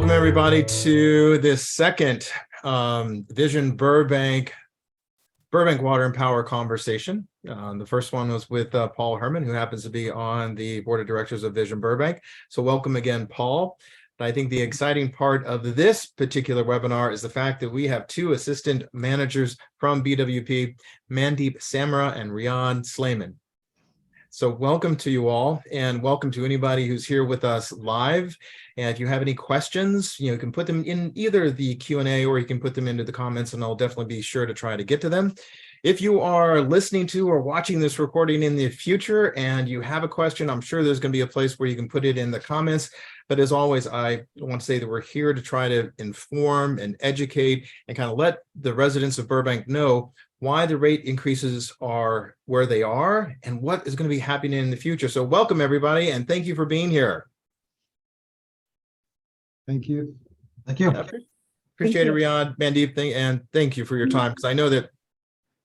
Welcome everybody to this second Vision Burbank Water and Power conversation. The first one was with Paul Herman, who happens to be on the board of directors of Vision Burbank. So welcome again, Paul. I think the exciting part of this particular webinar is the fact that we have two assistant managers from BWP, Mandip Samra and Riad Sleiman. So welcome to you all, and welcome to anybody who's here with us live. And if you have any questions, you can put them in either the Q&A or you can put them into the comments, and I'll definitely be sure to try to get to them. If you are listening to or watching this recording in the future and you have a question, I'm sure there's going to be a place where you can put it in the comments. But as always, I want to say that we're here to try to inform and educate and kind of let the residents of Burbank know why the rate increases are where they are and what is going to be happening in the future. So welcome everybody, and thank you for being here. Thank you. Appreciate it, Riad, Mandip, and thank you for your time, because I know that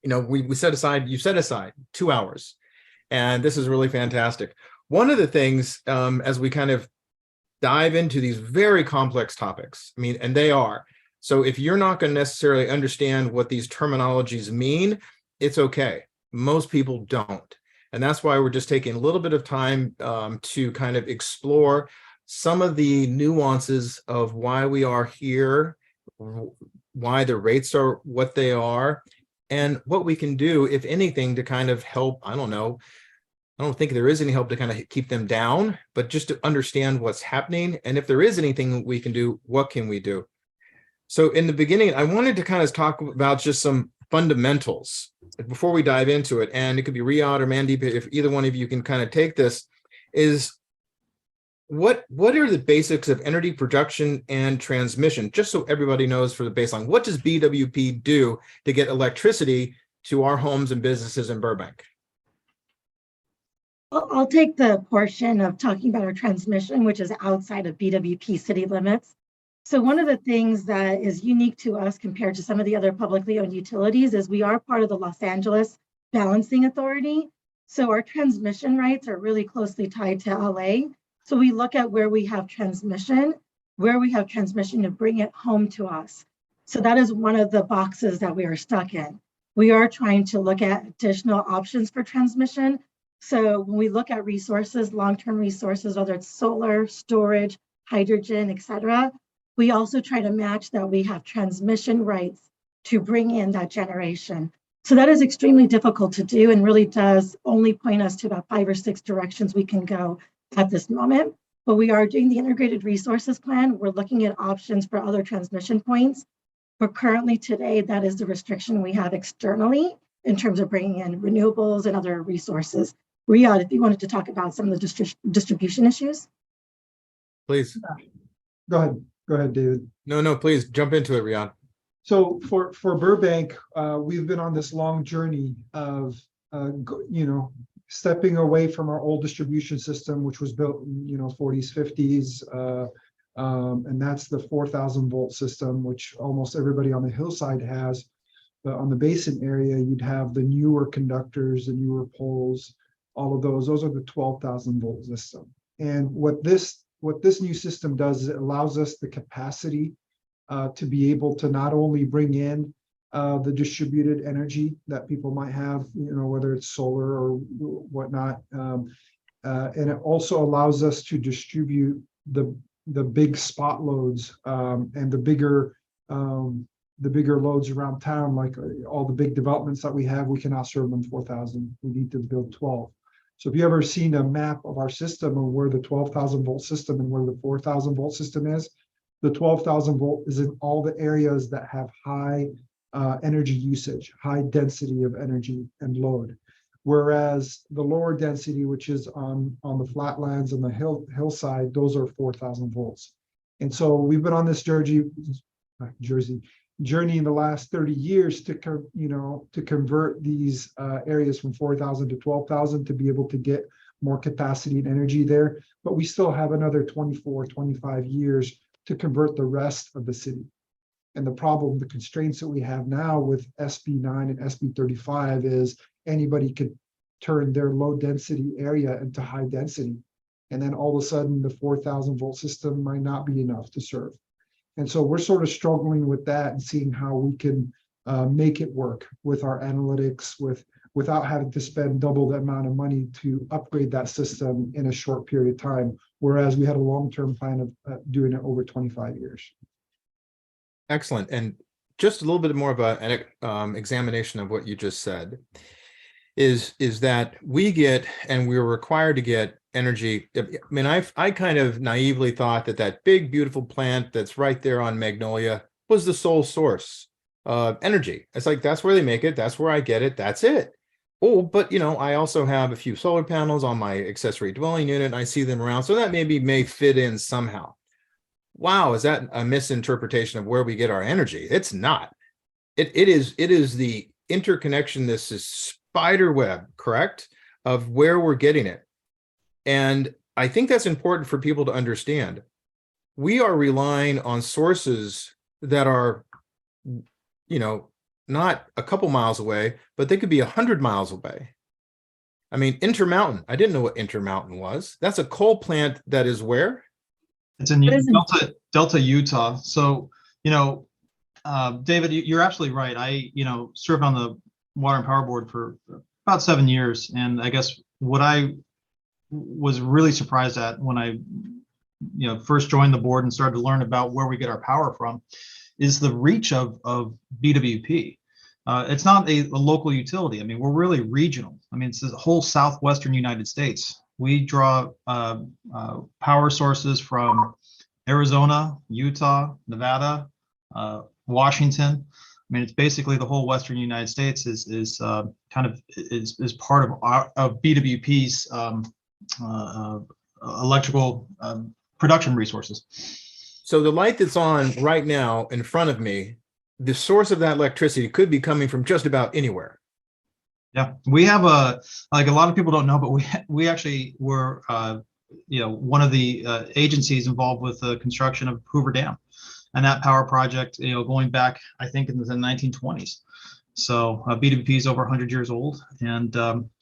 you set aside 2 hours, and this is really fantastic. One of the things as we kind of dive into these very complex topics, and they are. So if you're not going to necessarily understand what these terminologies mean, it's okay. Most people don't. And that's why we're just taking a little bit of time to kind of explore some of the nuances of why we are here, why the rates are what they are, and what we can do, if anything, to kind of help. I don't think there is any help to kind of keep them down, but just to understand what's happening. And if there is anything we can do, what can we do? So in the beginning, I wanted to kind of talk about just some fundamentals before we dive into it. And it could be Riad or Mandip, if either one of you can kind of take this, is what are the basics of energy production and transmission? Just so everybody knows for the baseline, what does BWP do to get electricity to our homes and businesses in Burbank? I'll take the portion of talking about our transmission, which is outside of BWP city limits. So one of the things that is unique to us compared to some of the other publicly owned utilities is we are part of the Los Angeles Balancing Authority. So our transmission rights are really closely tied to LA. So we look at where we have transmission to bring it home to us. So that is one of the boxes that we are stuck in. We are trying to look at additional options for transmission. So when we look at resources, long-term resources, whether it's solar, storage, hydrogen, et cetera, we also try to match that we have transmission rights to bring in that generation. So that is extremely difficult to do and really does only point us to about 5 or 6 directions we can go at this moment. But we are doing the integrated resources plan. We're looking at options for other transmission points. But currently today, that is the restriction we have externally in terms of bringing in renewables and other resources. Riad, if you wanted to talk about some of the distribution issues. Please. Go ahead, David. No, please jump into it, Riad. So for Burbank, we've been on this long journey of, stepping away from our old distribution system, which was built in, 40s, 50s. And that's the 4,000 volt system, which almost everybody on the hillside has. But on the basin area, you'd have the newer conductors, the newer poles, all of those are the 12,000 volt system. And what this new system does is it allows us the capacity to be able to not only bring in the distributed energy that people might have, whether it's solar or whatnot, and it also allows us to distribute the big spot loads and the bigger loads around town, like all the big developments that we have. We cannot serve them 4,000. We need to build 12. So if you ever seen a map of our system of where the 12,000 volt system and where the 4,000 volt system is, the 12,000 volt is in all the areas that have high energy usage, high density of energy and load. Whereas the lower density, which is on the flatlands and the hillside, those are 4,000 volts. And so we've been on this journey in the last 30 years to convert these areas from 4,000 to 12,000 to be able to get more capacity and energy there. But we still have another 24, 25 years to convert the rest of the city. And the constraints that we have now with SB 9 and SB 35 is anybody could turn their low density area into high density. And then all of a sudden the 4,000 volt system might not be enough to serve. And so we're sort of struggling with that and seeing how we can make it work with our analytics, without having to spend double the amount of money to upgrade that system in a short period of time, whereas we had a long-term plan of doing it over 25 years. Excellent. And just a little bit more of an examination of what you just said is that we get, and we're required to get energy. I mean, I kind of naively thought that big, beautiful plant that's right there on Magnolia was the sole source of energy. It's like, that's where they make it. That's where I get it. That's it. Oh, but I also have a few solar panels on my accessory dwelling unit, and I see them around. So that may fit in somehow. Wow, is that a misinterpretation of where we get our energy? It's not. It is the interconnection, this is spider web, correct, of where we're getting it. And I think that's important for people to understand. We are relying on sources that are, not a couple miles away, but they could be 100 miles away. I mean, Intermountain, I didn't know what Intermountain was. That's a coal plant that is where? It's in Delta, Utah. So, David, you're absolutely right. I, served on the Water and Power Board for about 7 years. And I guess what I was really surprised at when I, first joined the board and started to learn about where we get our power from is the reach of BWP. It's not a local utility. I mean, we're really regional. I mean, it's the whole southwestern United States. We draw power sources from Arizona, Utah, Nevada, Washington. I mean, it's basically the whole western United States is part of BWP's electrical production resources. So the light that's on right now in front of me, the source of that electricity could be coming from just about anywhere. Yeah, we have a lot of people don't know, but we actually were one of the agencies involved with the construction of Hoover Dam, and that power project, going back, I think, in the 1920s. So BWP is over 100 years old, and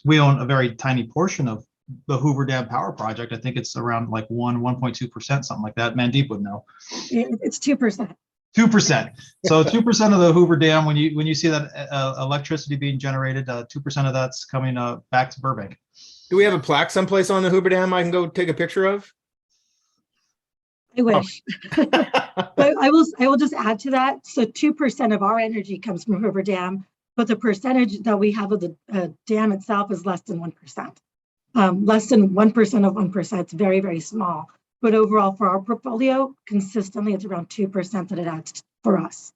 we own a very tiny portion of the Hoover Dam power project. I think it's around like 1.2%, something like that. Mandip would know. It's 2%. 2%. So 2% of the Hoover Dam, when you see that electricity being generated, 2% of that's coming back to Burbank. Do we have a plaque someplace on the Hoover Dam I can go take a picture of? I wish. But I will just add to that. So 2% of our energy comes from Hoover Dam, but the percentage that we have of the dam itself is less than 1%. Less than 1% of 1%. It's very, very small. But overall, for our portfolio, consistently, it's around 2% that it adds for us.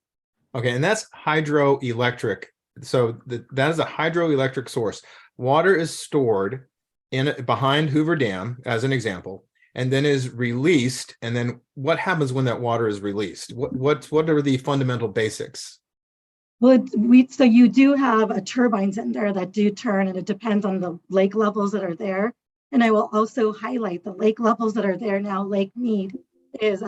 Okay, and that's hydroelectric. So that is a hydroelectric source. Water is stored behind Hoover Dam, as an example, and then is released. And then what happens when that water is released? What are the fundamental basics? Well, so you do have turbines in there that do turn, and it depends on the lake levels that are there. And I will also highlight the lake levels that are there now. Lake Mead is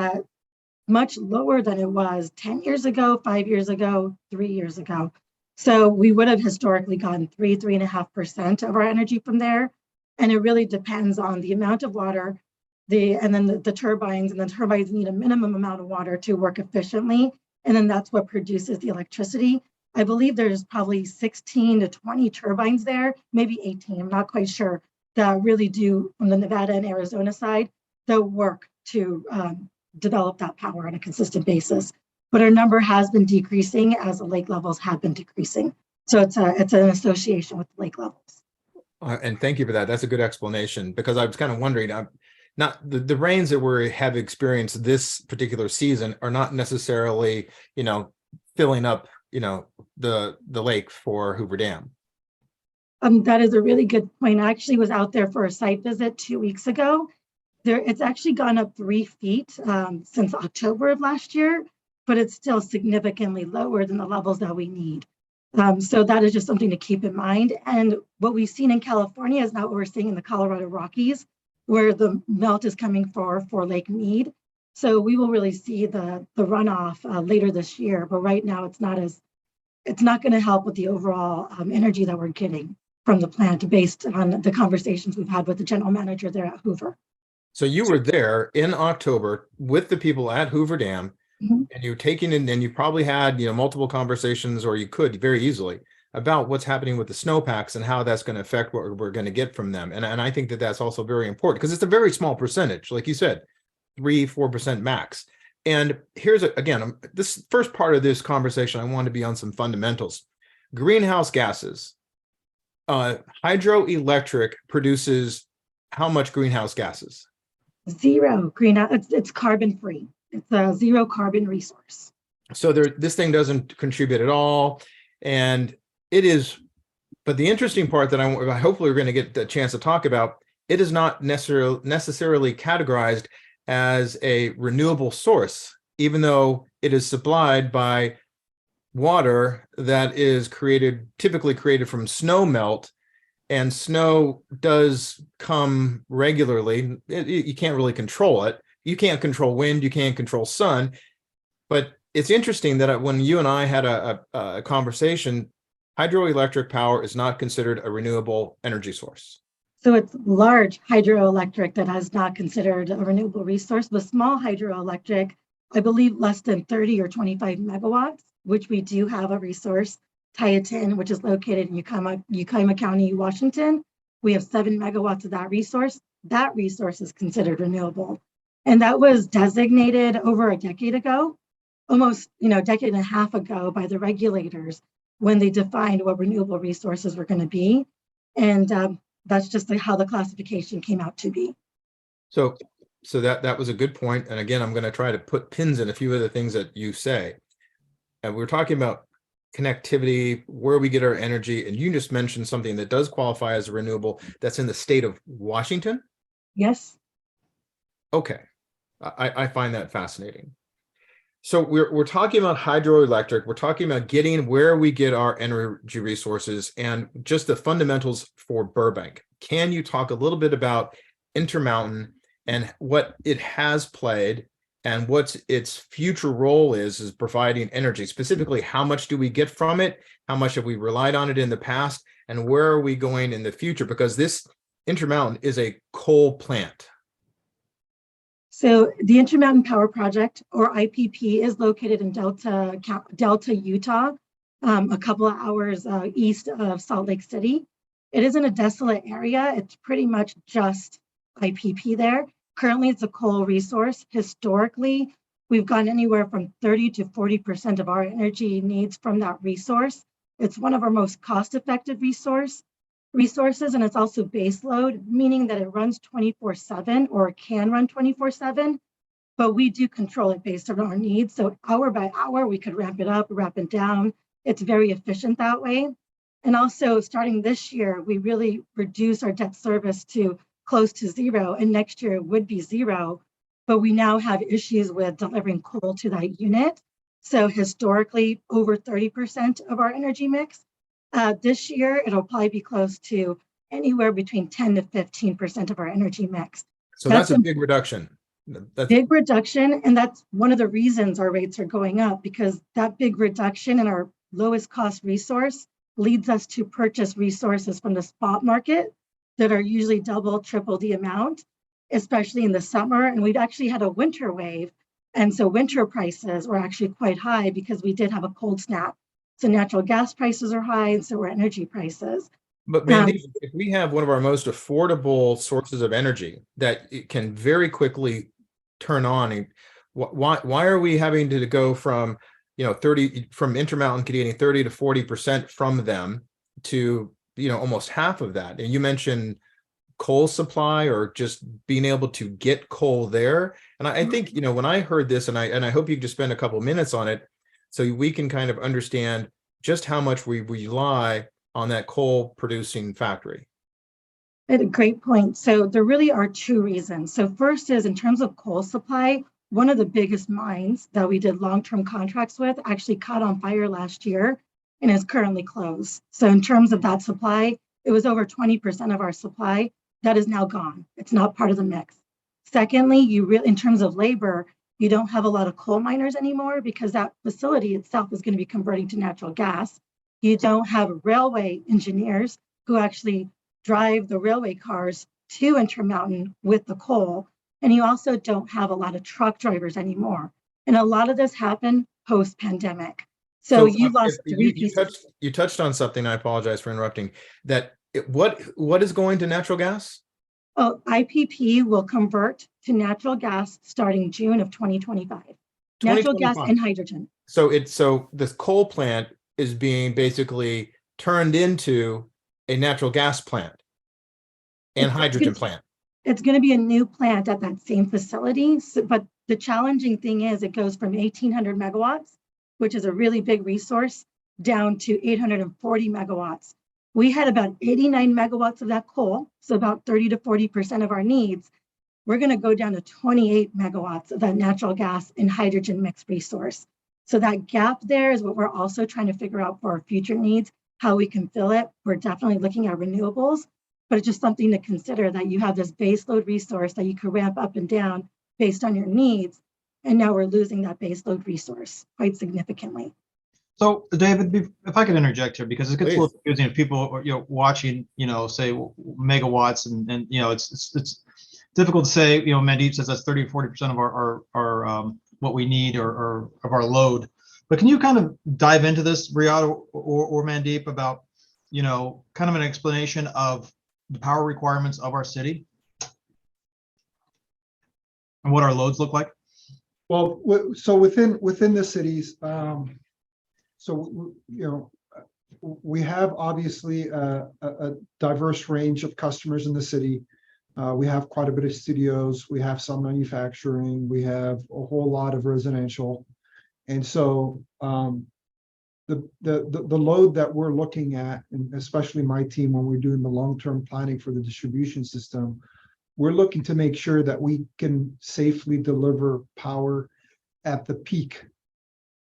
much lower than it was 10 years ago, 5 years ago, 3 years ago. So we would have historically gotten 3.5% of our energy from there. And it really depends on the amount of water, and then the turbines, and the turbines need a minimum amount of water to work efficiently. And then that's what produces the electricity. I believe there's probably 16 to 20 turbines there, maybe 18, I'm not quite sure, that really do, from the Nevada and Arizona side, the work to develop that power on a consistent basis. But our number has been decreasing as the lake levels have been decreasing. So it's an association with the lake levels. And thank you for that. That's a good explanation, because I was kind of wondering, not the rains that we have experienced this particular season are not necessarily, filling up, the lake for Hoover Dam. That is a really good point. I actually was out there for a site visit 2 weeks ago. It's actually gone up 3 feet since October of last year, but it's still significantly lower than the levels that we need. So that is just something to keep in mind. And what we've seen in California is not what we're seeing in the Colorado Rockies, where the melt is coming for Lake Mead. So we will really see the runoff later this year. But right now, it's not going to help with the overall energy that we're getting from the plant, based on the conversations we've had with the general manager there at Hoover. So you were there in October with the people at Hoover Dam. Mhm. and you're taking in, and you probably had, multiple conversations, or you could very easily, about what's happening with the snowpacks and how that's going to affect what we're going to get from them. And I think that that's also very important because it's a very small percentage, like you said, 3-4% max. And here's again, this first part of this conversation, I want to be on some fundamentals. Greenhouse gases. Hydroelectric produces how much greenhouse gases? Zero greenhouse. It's carbon free. It's a zero carbon resource. So this thing doesn't contribute at all, and it is. But the interesting part that hopefully we're going to get the chance to talk about, it is not necessarily categorized as a renewable source, even though it is supplied by water that is typically created from snow melt, and snow does come regularly. You can't really control it. You can't control wind, you can't control sun. But it's interesting that when you and I had a conversation, hydroelectric power is not considered a renewable energy source. So it's large hydroelectric that is not considered a renewable resource, but small hydroelectric, I believe less than 30 or 25 megawatts, which we do have a resource, Tieton, which is located in Ukiah County, Washington. We have 7 megawatts of that resource. That resource is considered renewable. And that was designated over a decade ago, almost a decade and a half ago, by the regulators when they defined what renewable resources were going to be. And that's just how the classification came out to be. So that was a good point. And again, I'm going to try to put pins in a few of the things that you say. And we're talking about connectivity, where we get our energy. And you just mentioned something that does qualify as a renewable that's in the state of Washington. Yes. Okay. I find that fascinating. So we're talking about hydroelectric. We're talking about getting where we get our energy resources and just the fundamentals for Burbank. Can you talk a little bit about Intermountain and what it has played and what its future role is providing energy? Specifically, how much do we get from it? How much have we relied on it in the past? And where are we going in the future? Because this Intermountain is a coal plant. So the Intermountain Power Project, or IPP, is located in Delta, Utah, a couple of hours east of Salt Lake City. It is in a desolate area. It's pretty much just IPP there. Currently, it's a coal resource. Historically, we've gone anywhere from 30 to 40% of our energy needs from that resource. It's one of our most cost-effective resources, and it's also base load, meaning that it runs 24/7 or can run 24/7, but we do control it based on our needs. So hour by hour, we could ramp it up, ramp it down. It's very efficient that way. And also starting this year, we really reduce our debt service to close to zero, and next year it would be zero, but we now have issues with delivering coal to that unit. So historically, over 30% of our energy mix. This year, it'll probably be close to anywhere between 10 to 15% of our energy mix. So that's a big reduction. Big reduction, and that's one of the reasons our rates are going up, because that big reduction in our lowest cost resource leads us to purchase resources from the spot market that are usually double, triple the amount, especially in the summer. And we've actually had a winter wave. And so winter prices were actually quite high because we did have a cold snap. So natural gas prices are high, and so are energy prices. But Mandy, if we have one of our most affordable sources of energy that it can very quickly turn on, why are we having to go from 30 from Intermountain getting 30 to 40% from them to almost half of that? And you mentioned coal supply, or just being able to get coal there. And I think when I heard this, and I hope you just spend a couple minutes on it, so we can kind of understand just how much we rely on that coal producing factory. That's a great point. So there really are two reasons. So first is, in terms of coal supply, one of the biggest mines that we did long-term contracts with actually caught on fire last year and is currently closed. So in terms of that supply, it was over 20% of our supply that is now gone. It's not part of the mix. Secondly, in terms of labor, you don't have a lot of coal miners anymore because that facility itself is going to be converting to natural gas. You don't have railway engineers who actually drive the railway cars to Intermountain with the coal. And you also don't have a lot of truck drivers anymore. And a lot of this happened post-pandemic. So you lost three pieces. You touched on something. I apologize for interrupting. What is going to natural gas? Oh, IPP will convert to natural gas starting June of 2025. Natural gas and hydrogen. So this coal plant is being basically turned into a natural gas plant and hydrogen plant. It's going to be a new plant at that same facility. But the challenging thing is it goes from 1,800 megawatts, which is a really big resource, down to 840 megawatts. We had about 89 megawatts of that coal, so about 30 to 40% of our needs. We're going to go down to 28 megawatts of that natural gas and hydrogen mixed resource. So that gap there is what we're also trying to figure out for our future needs, how we can fill it. We're definitely looking at renewables, but it's just something to consider that you have this baseload resource that you can ramp up and down based on your needs. And now we're losing that baseload resource quite significantly. So, David, if I could interject here, because it gets a little confusing if people are, watching, say megawatts, and it's difficult to say. Mandip says that's 30 or 40% of our what we need or of our load. But can you kind of dive into this, Riad or Mandip, about kind of an explanation of the power requirements of our city and what our loads look like? Well, so within the cities, we have obviously a diverse range of customers in the city. We have quite a bit of studios. We have some manufacturing. We have a whole lot of residential, and so the load that we're looking at, and especially my team when we're doing the long-term planning for the distribution system, we're looking to make sure that we can safely deliver power at the peak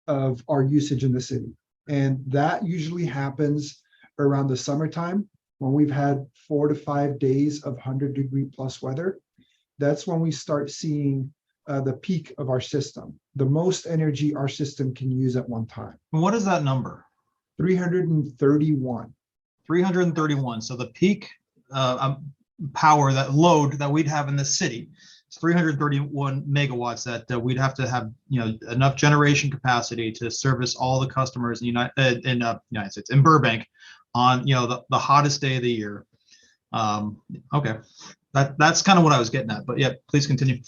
of our usage in the city. And that usually happens around the summertime when we've had 4 to 5 days of 100-degree+ weather. That's when we start seeing the peak of our system, the most energy our system can use at one time. What is that number? 331. 331. So the peak power, that load that we'd have in the city, it's 331 megawatts that we'd have to have, enough generation capacity to service all the customers in the United States, in Burbank, on the hottest day of the year. Okay, that's kind of what I was getting at. But yeah, please continue.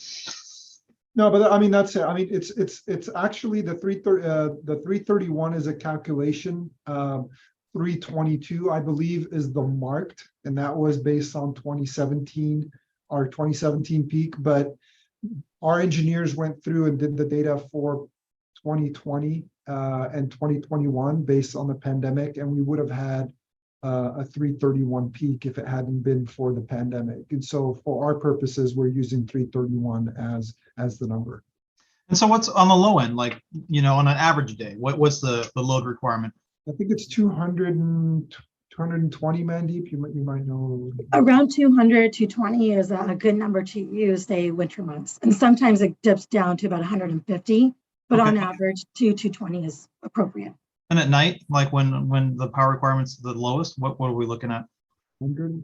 No, but I mean that's it. I mean it's actually the 331 is a calculation. 322, I believe, is the marked, and that was based on 2017, our 2017 peak. But our engineers went through and did the data for 2020 and 2021 based on the pandemic, and we would have had a 331 peak if it hadn't been for the pandemic. And so for our purposes, we're using 331 as the number. And so what's on the low end, like, on an average day, what's the load requirement? I think it's 220, Mandip. You might know. Around 200, 220 is a good number to use, say, winter months. And sometimes it dips down to about 150, but on average, 220 is appropriate. And at night, like when the power requirement's the lowest, what are we looking at? 100?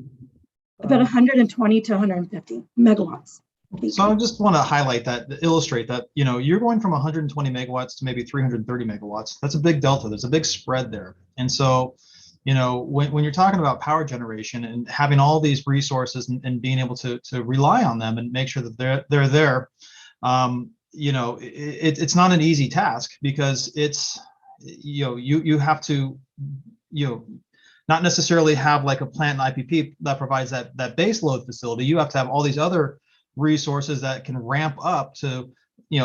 About 120 to 150 megawatts. So I just want to highlight that, illustrate that, you're going from 120 megawatts to maybe 330 megawatts. That's a big delta. There's a big spread there. And so, when you're talking about power generation and having all these resources and being able to rely on them and make sure that they're there, it's not an easy task, because it's, you have to, not necessarily have like a plant and IPP that provides that base load facility. You have to have all these other resources that can ramp up to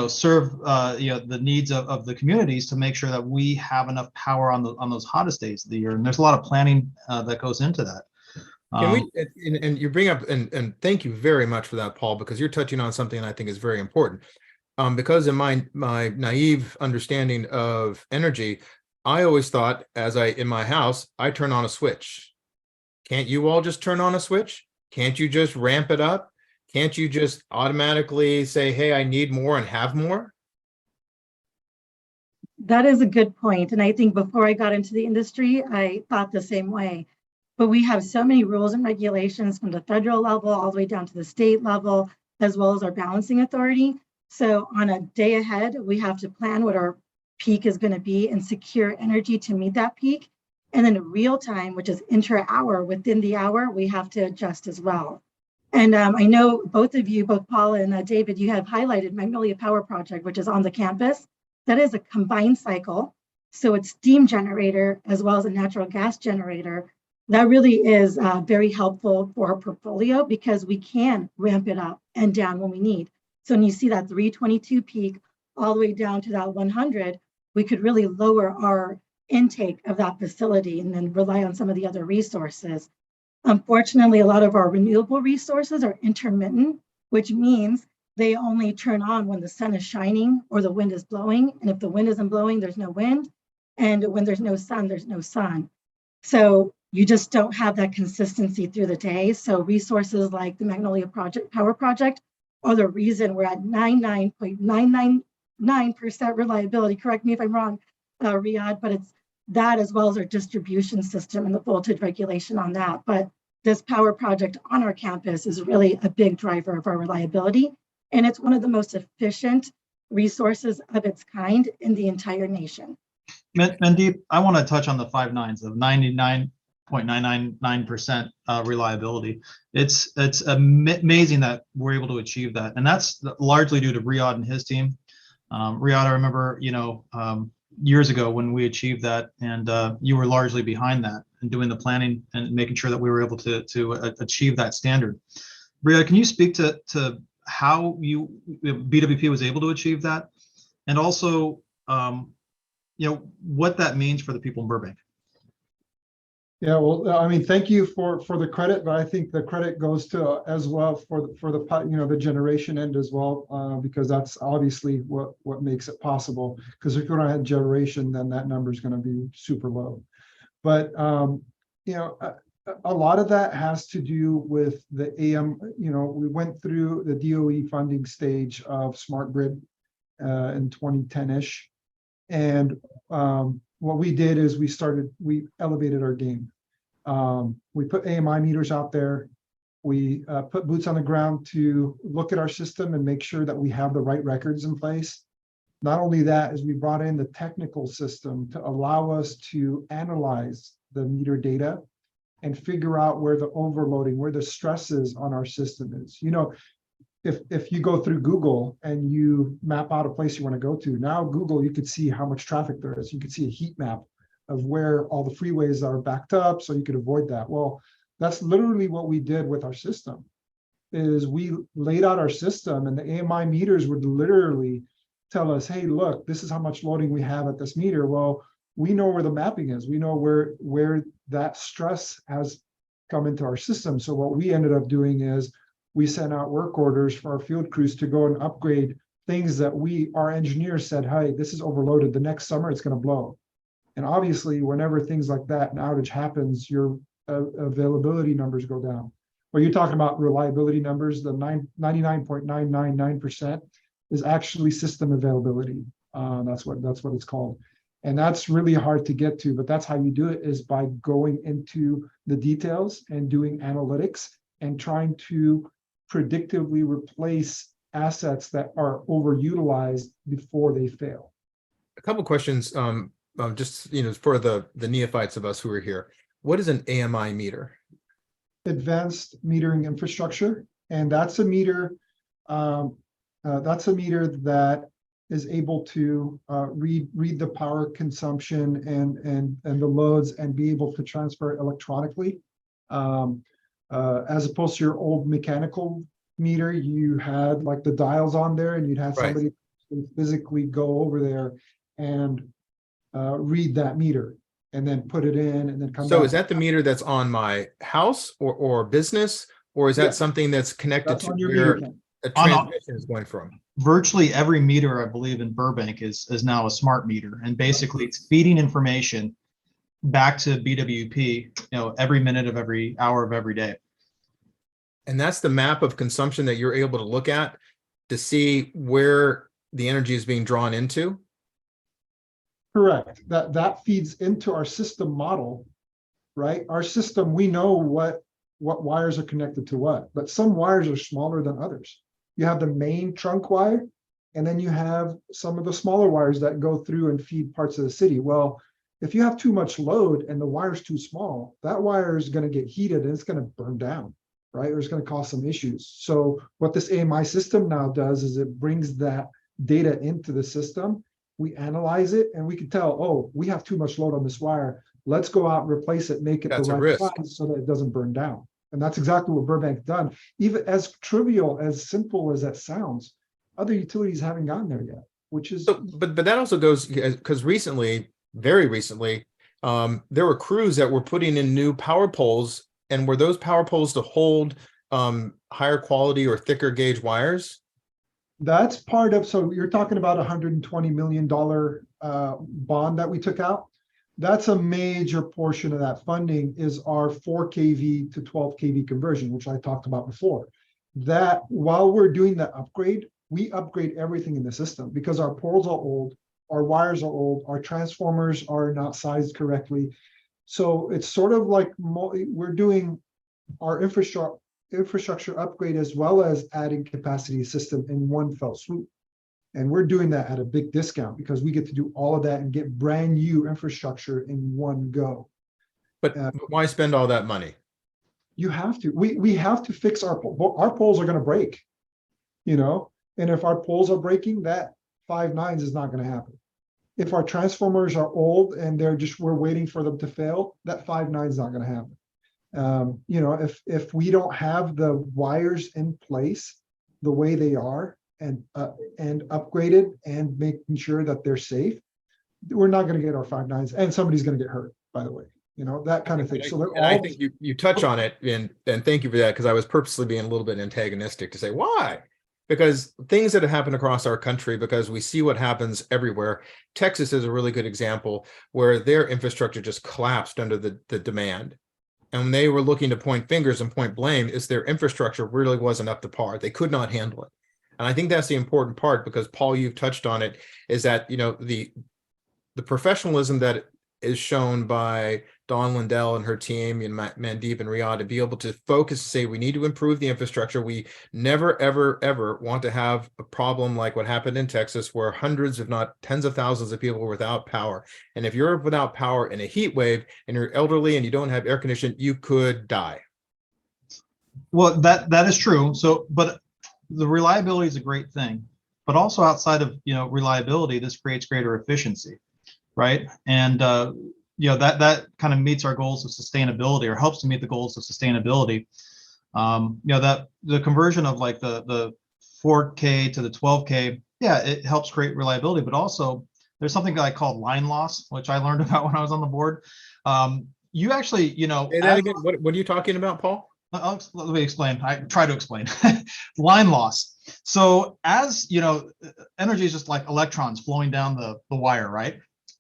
serve the needs of the communities, to make sure that we have enough power on those hottest days of the year. And there's a lot of planning that goes into that. Can we, and you bring up, and thank you very much for that, Paul, because you're touching on something I think is very important. Because in my naive understanding of energy, I always thought, in my house, I turn on a switch. Can't you all just turn on a switch? Can't you just ramp it up? Can't you just automatically say, hey, I need more and have more? That is a good point. And I think before I got into the industry, I thought the same way. But we have so many rules and regulations from the federal level all the way down to the state level, as well as our balancing authority. So on a day ahead, we have to plan what our peak is going to be and secure energy to meet that peak. And then real time, which is intra-hour, within the hour, we have to adjust as well. And I know both of you, both Paula and David, you have highlighted Magnolia Power Project, which is on the campus. That is a combined cycle. So it's steam generator as well as a natural gas generator. That really is very helpful for our portfolio because we can ramp it up and down when we need. So when you see that 322 peak all the way down to that 100, we could really lower our intake of that facility and then rely on some of the other resources. Unfortunately, a lot of our renewable resources are intermittent, which means they only turn on when the sun is shining or the wind is blowing. And if the wind isn't blowing, there's no wind. And when there's no sun, there's no sun. So you just don't have that consistency through the day. So resources like the Magnolia Power Project are the reason we're at 99.999% reliability. Correct me if I'm wrong, Riad, but it's that as well as our distribution system and the voltage regulation on that. But this power project on our campus is really a big driver of our reliability. And it's one of the most efficient resources of its kind in the entire nation. Mandip, I want to touch on the 5 nines of 99.999% reliability. It's amazing that we're able to achieve that. And that's largely due to Riad and his team. Riad, I remember, years ago when we achieved that, and you were largely behind that and doing the planning and making sure that we were able to achieve that standard. Riad, can you speak to how BWP was able to achieve that, and also what that means for the people in Burbank? Yeah, well, I mean, thank you for the credit, but I think the credit goes to as well for the generation end as well, because that's obviously what makes it possible. Because if you don't have generation, then that number is going to be super low. But a lot of that has to do with the AM. We went through the DOE funding stage of smart grid in 2010-ish, and what we did is we elevated our game. We put AMI meters out there. We put boots on the ground to look at our system and make sure that we have the right records in place. Not only that, is we brought in the technical system to allow us to analyze the meter data and figure out where the overloading, where the stresses on our system is. If you go through Google and you map out a place you want to go to, now Google, you could see how much traffic there is. You could see a heat map of where all the freeways are backed up, so you could avoid that. Well, that's literally what we did with our system, is we laid out our system, and the AMI meters would literally tell us, hey, look, this is how much loading we have at this meter. Well, we know where the mapping is. We know where that stress has come into our system. So what we ended up doing is we sent out work orders for our field crews to go and upgrade things that our engineers said, hey, this is overloaded. The next summer it's going to blow. And obviously, whenever things like that, an outage happens, your availability numbers go down. When you're talking about reliability numbers, the 99.999% is actually system availability. That's what it's called. And that's really hard to get to, but that's how you do it, is by going into the details and doing analytics and trying to predictively replace assets that are overutilized before they fail. A couple questions, just for the neophytes of us who are here. What is an AMI meter? Advanced metering infrastructure, and that's a meter. That's a meter that is able to read the power consumption and the loads and be able to transfer electronically. As opposed to your old mechanical meter, you had like the dials on there, and you'd have somebody physically go over there and read that meter and then put it in and then come back. So is that the meter that's on my house or business, or is that something that's connected to where a transmission is going from? Virtually every meter, I believe, in Burbank is now a smart meter, and basically it's feeding information back to BWP, every minute of every hour of every day. And that's the map of consumption that you're able to look at to see where the energy is being drawn into? Correct. That feeds into our system model, right? Our system, we know what wires are connected to what, but some wires are smaller than others. You have the main trunk wire, And then you have some of the smaller wires that go through and feed parts of the city. Well, if you have too much load and the wire's too small, that wire is going to get heated and it's going to burn down, right? Or it's going to cause some issues. So what this AMI system now does is it brings that data into the system. We analyze it and we can tell, oh, we have too much load on this wire. Let's go out and replace it, make it That's the a right risk. size so that it doesn't burn down. And that's exactly what Burbank's done. Even as trivial, as simple as that sounds, other utilities haven't gotten there yet, which is So, but that also goes because recently, very recently, there were crews that were putting in new power poles, and were those power poles to hold higher quality or thicker gauge wires? that's part of, so you're talking about $120 million bond that we took out. That's a major portion of that funding is our 4 kV to 12 kV conversion, which I talked about before. That while we're doing that upgrade, we upgrade everything in the system because our poles are old, our wires are old, our transformers are not sized correctly. So it's sort of like we're doing our infrastructure upgrade as well as adding capacity system in one fell swoop. And we're doing that at a big discount because we get to do all of that and get brand new infrastructure in one go. But why spend all that money? You have to. We have to fix our poles are going to break, you know. And if our poles are breaking, that 5 nines is not going to happen. If our transformers are old and we're waiting for them to fail, that 5 nines is not going to happen. You know, if we don't have the wires in place the way they are and upgraded and making sure that they're safe, we're not going to get our 5 nines, and somebody's going to get hurt, by the way, you know, that kind of thing. So they're all, I think you touch on it, and thank you for that, because I was purposely being a little bit antagonistic to say why. Because things that have happened across our country, because we see what happens everywhere. Texas is a really good example where their infrastructure just collapsed under the demand. And when they were looking to point fingers and point blame, is their infrastructure really wasn't up to par. They could not handle it. And I think that's the important part, because Paul, you've touched on it, is that, you know, the professionalism that is shown by Dawn Lindell and her team and Mandip and Riad to be able to focus and say, we need to improve the infrastructure. We never, ever, ever want to have a problem like what happened in Texas, where hundreds, if not tens of thousands of people were without power. And if you're without power in a heat wave and you're elderly and you don't have air conditioning, you could die. Well, that is true. So, but the reliability is a great thing, but also outside of, you know, reliability, this creates greater efficiency, right? And you know, that kind of meets our goals of sustainability, or helps to meet the goals of sustainability. You know, that the conversion of like the 4K to the 12K, yeah, it helps create reliability, but also there's something that I call line loss, which I learned about when I was on the board. You actually, you know, Say that again. What are you talking about, Paul? let me explain. I try to explain. Line loss. So as you know, energy is just like electrons flowing down the wire, right?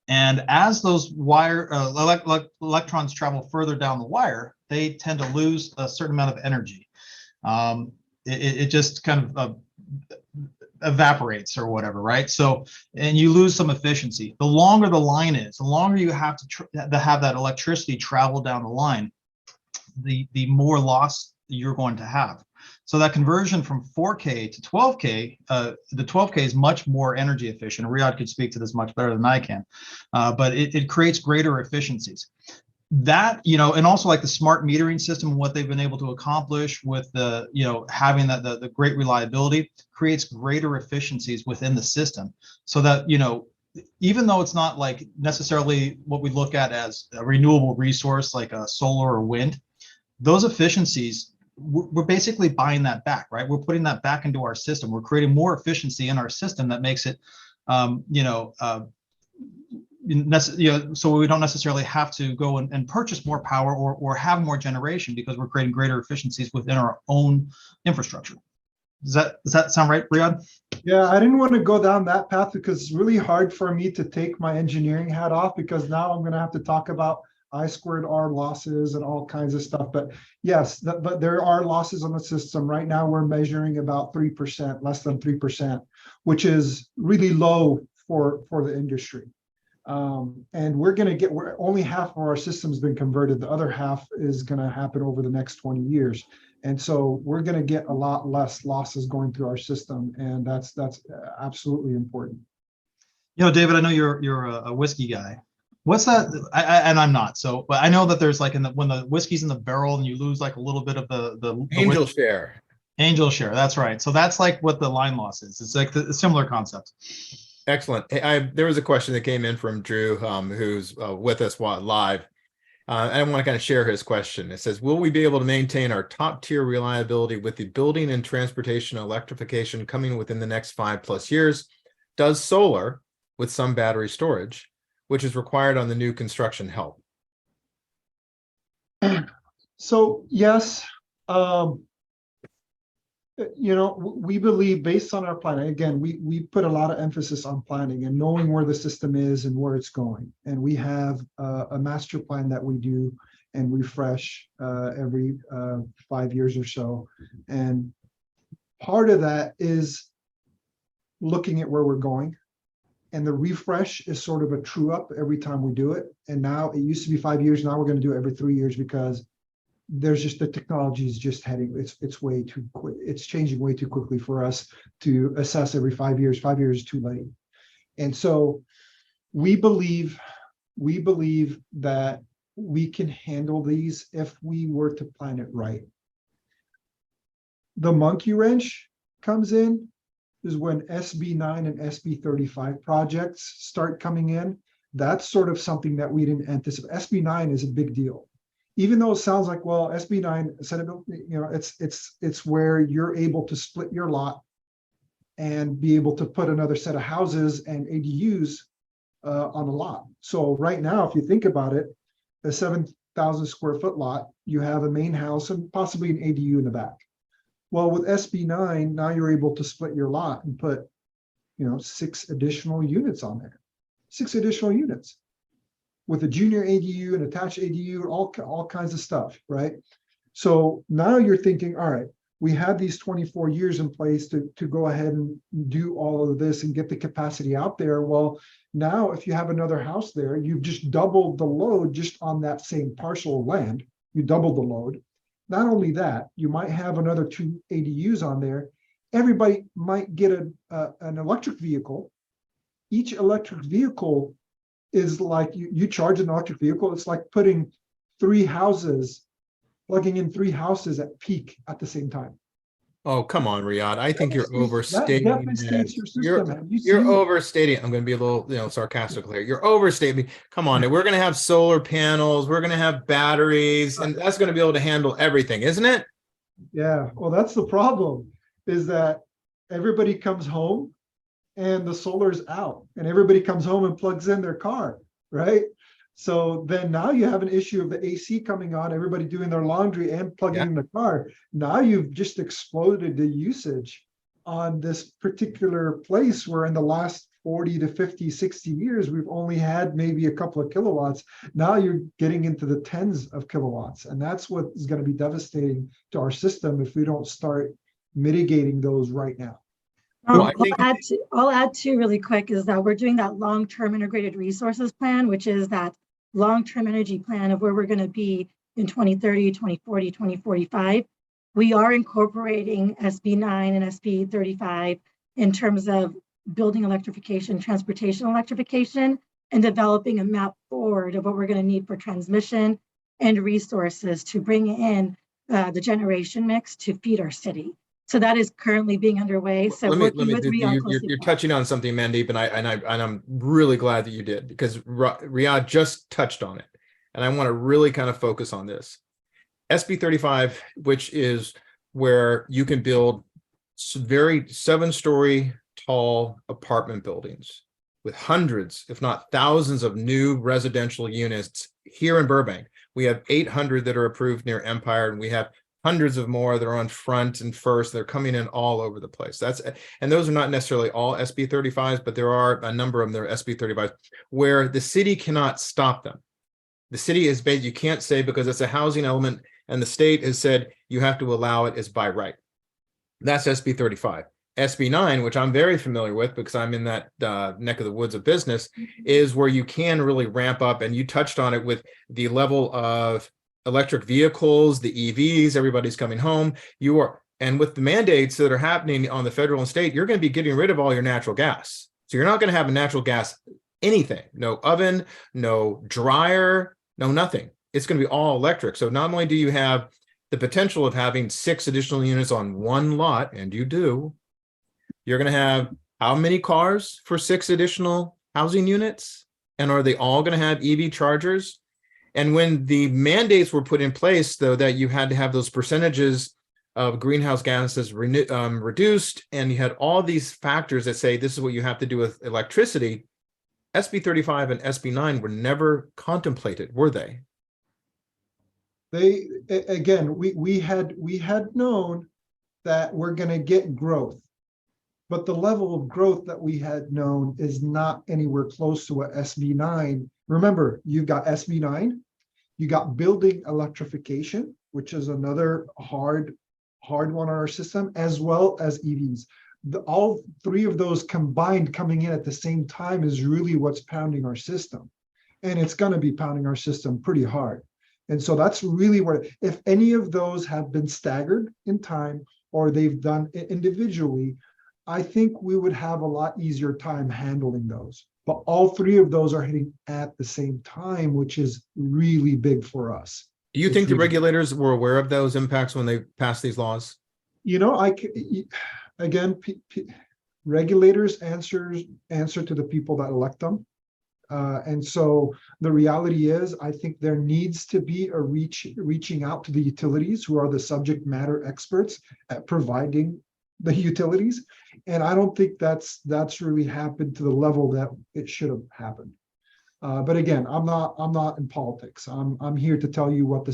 And as those electrons travel further down the wire, they tend to lose a certain amount of energy. It just kind of evaporates or whatever, right? So, and you lose some efficiency. The longer the line is, the longer you have to have that electricity travel down the line, the more loss you're going to have. So that conversion from 4K to 12K, the 12K is much more energy efficient. Riad could speak to this much better than I can, but it creates greater efficiencies. That, you know, and also like the smart metering system, what they've been able to accomplish with the, you know, having the great reliability creates greater efficiencies within the system, so that, you know, even though it's not like necessarily what we look at as a renewable resource like a solar or wind, those efficiencies, we're basically buying that back, right? We're putting that back into our system. We're creating more efficiency in our system that makes it, you know, so we don't necessarily have to go and purchase more power or have more generation, because we're creating greater efficiencies within our own infrastructure. Does that sound right, Riad? Yeah, I didn't want to go down that path because it's really hard for me to take my engineering hat off, because now I'm going to have to talk about I²R losses and all kinds of stuff. But yes, but there are losses on the system. Right now, we're measuring about 3%, less than 3%, which is really low for the industry. And we're only half of our system's been converted. The other half is going to happen over the next 20 years. And so we're going to get a lot less losses going through our system. And that's absolutely important. You know, David, I know you're a whiskey guy. What's that? And I'm not. So, but I know that there's like when the whiskey's in the barrel and you lose like a little bit of the Angel share. Angel share. That's right. So that's like what the line loss is. It's like the similar concept. Excellent. Hey, there was a question that came in from Drew, who's with us live. I want to kind of share his question. It says, will we be able to maintain our top tier reliability with the building and transportation electrification coming within the next 5+ years? Does solar with some battery storage, which is required on the new construction, help? So yes, we believe based on our planning, again, we put a lot of emphasis on planning and knowing where the system is and where it's going. And we have a master plan that we do and refresh every 5 years or so. And part of that is looking at where we're going. And the refresh is sort of a true up every time we do it. And now it used to be 5 years. Now we're going to do it every 3 years because there's just the technology is just heading. It's way too quick. It's changing way too quickly for us to assess every 5 years. 5 years is too late. And so we believe that we can handle these if we were to plan it right. The monkey wrench comes in is when SB 9 and SB 35 projects start coming in. That's sort of something that we didn't anticipate. SB 9 is a big deal. Even though it sounds like, well, SB 9, it's where you're able to split your lot and be able to put another set of houses and ADUs on a lot. So right now, if you think about it, a 7,000 square foot lot, you have a main house and possibly an ADU in the back. Well, with SB 9, now you're able to split your lot and put, 6 additional units on there, 6 additional units with a junior ADU, an attached ADU, all kinds of stuff, right? So now you're thinking, all right, we had these 24 years in place to go ahead and do all of this and get the capacity out there. Well, now if you have another house there, you've just doubled the load just on that same parcel of land. You doubled the load. Not only that, you might have another 2 ADUs on there. Everybody might get an electric vehicle. Each electric vehicle is like you charge an electric vehicle. It's like putting 3 houses, plugging in 3 houses at peak at the same time. Oh, come on, Riad. I think you're overstating. That devastates your system. You're overstating. I'm going to be a little, sarcastic here. You're overstating. Come on, we're going to have solar panels. We're going to have batteries, and that's going to be able to handle everything, isn't it? Yeah. Well, that's the problem. Is that everybody comes home and the solar's out, and everybody comes home and plugs in their car, right? So then now you have an issue of the AC coming on, everybody doing their laundry and plugging in the car. Now you've just exploded the usage on this particular place where in the last 40 to 50, 60 years, we've only had maybe a couple of kilowatts. Now you're getting into the tens of kilowatts. And that's what is going to be devastating to our system if we don't start mitigating those right now. I'll add to really quick is that we're doing that long-term integrated resources plan, which is that long-term energy plan of where we're going to be in 2030, 2040, 2045. We are incorporating SB 9 and SB 35 in terms of building electrification, transportation electrification, and developing a map forward of what we're going to need for transmission and resources to bring in the generation mix to feed our city. So that is currently being underway. So you're touching on something, Mandip, and I'm really glad that you did, because Riad just touched on it, and I want to really kind of focus on this. SB 35, which is where you can build very 7-story tall apartment buildings with hundreds, if not thousands, of new residential units here in Burbank. We have 800 that are approved near Empire, and we have hundreds of more that are on Front and First. They're coming in all over the place. And those are not necessarily all SB 35s, but there are a number of them that are SB 35s where the city cannot stop them. The city is based, you can't say because it's a housing element and the state has said you have to allow it as by right. That's SB 35. SB9, which I'm very familiar with because I'm in that neck of the woods of business, is where you can really ramp up, and you touched on it with the level of electric vehicles, the EVs, everybody's coming home. And with the mandates that are happening on the federal and state, you're going to be getting rid of all your natural gas. So you're not going to have a natural gas anything, no oven, no dryer, no nothing. It's going to be all electric. So not only do you have the potential of having 6 additional units on one lot, and you do, you're going to have how many cars for 6 additional housing units? And are they all going to have EV chargers? And when the mandates were put in place, though, that you had to have those percentages of greenhouse gases reduced, and you had all these factors that say this is what you have to do with electricity, SB 35 and SB 9 were never contemplated, were they? They, again, we had known that we're going to get growth, but the level of growth that we had known is not anywhere close to what SB 9. Remember, you've got SB 9, you got building electrification, which is another hard one on our system, as well as EVs. All 3 of those combined coming in at the same time is really what's pounding our system. And it's going to be pounding our system pretty hard. And so that's really where, if any of those have been staggered in time or they've done it individually, I think we would have a lot easier time handling those. But all 3 of those are hitting at the same time, which is really big for us. Do you think the regulators were aware of those impacts when they passed these laws? You know, again, regulators answer to the people that elect them. And so the reality is, I think there needs to be a reaching out to the utilities, who are the subject matter experts at providing the utilities. And I don't think that's really happened to the level that it should have happened. But again, I'm not in politics. I'm here to tell you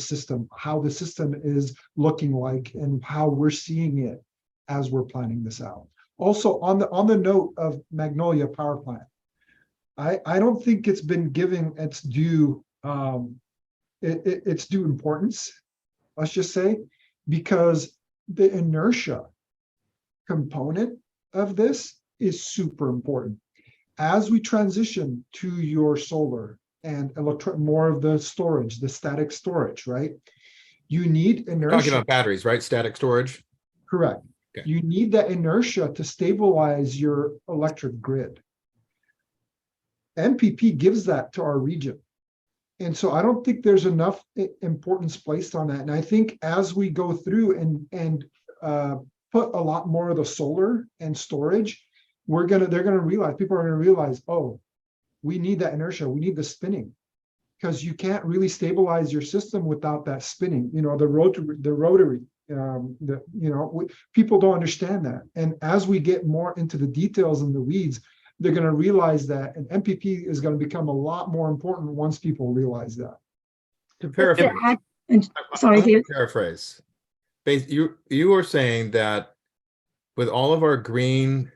how the system is looking like and how we're seeing it as we're planning this out. Also, on the note of Magnolia Power Plant, I don't think it's been given its due its due importance, let's just say, because the inertia component of this is super important. As we transition to your solar and more of the storage, the static storage, right? You need inertia. Talking about batteries, right? Static storage. Correct. Okay. You need that inertia to stabilize your electric grid. MPP gives that to our region. And so I don't think there's enough importance placed on that. And I think as we go through and put a lot more of the solar and storage, they're gonna realize, people are gonna realize, oh, we need that inertia, we need the spinning, because you can't really stabilize your system without that spinning. You know, the rotary. People don't understand that. And as we get more into the details and the weeds, they're going to realize that, and MPP is going to become a lot more important once people realize that. To paraphrase, you are saying that with all of our green,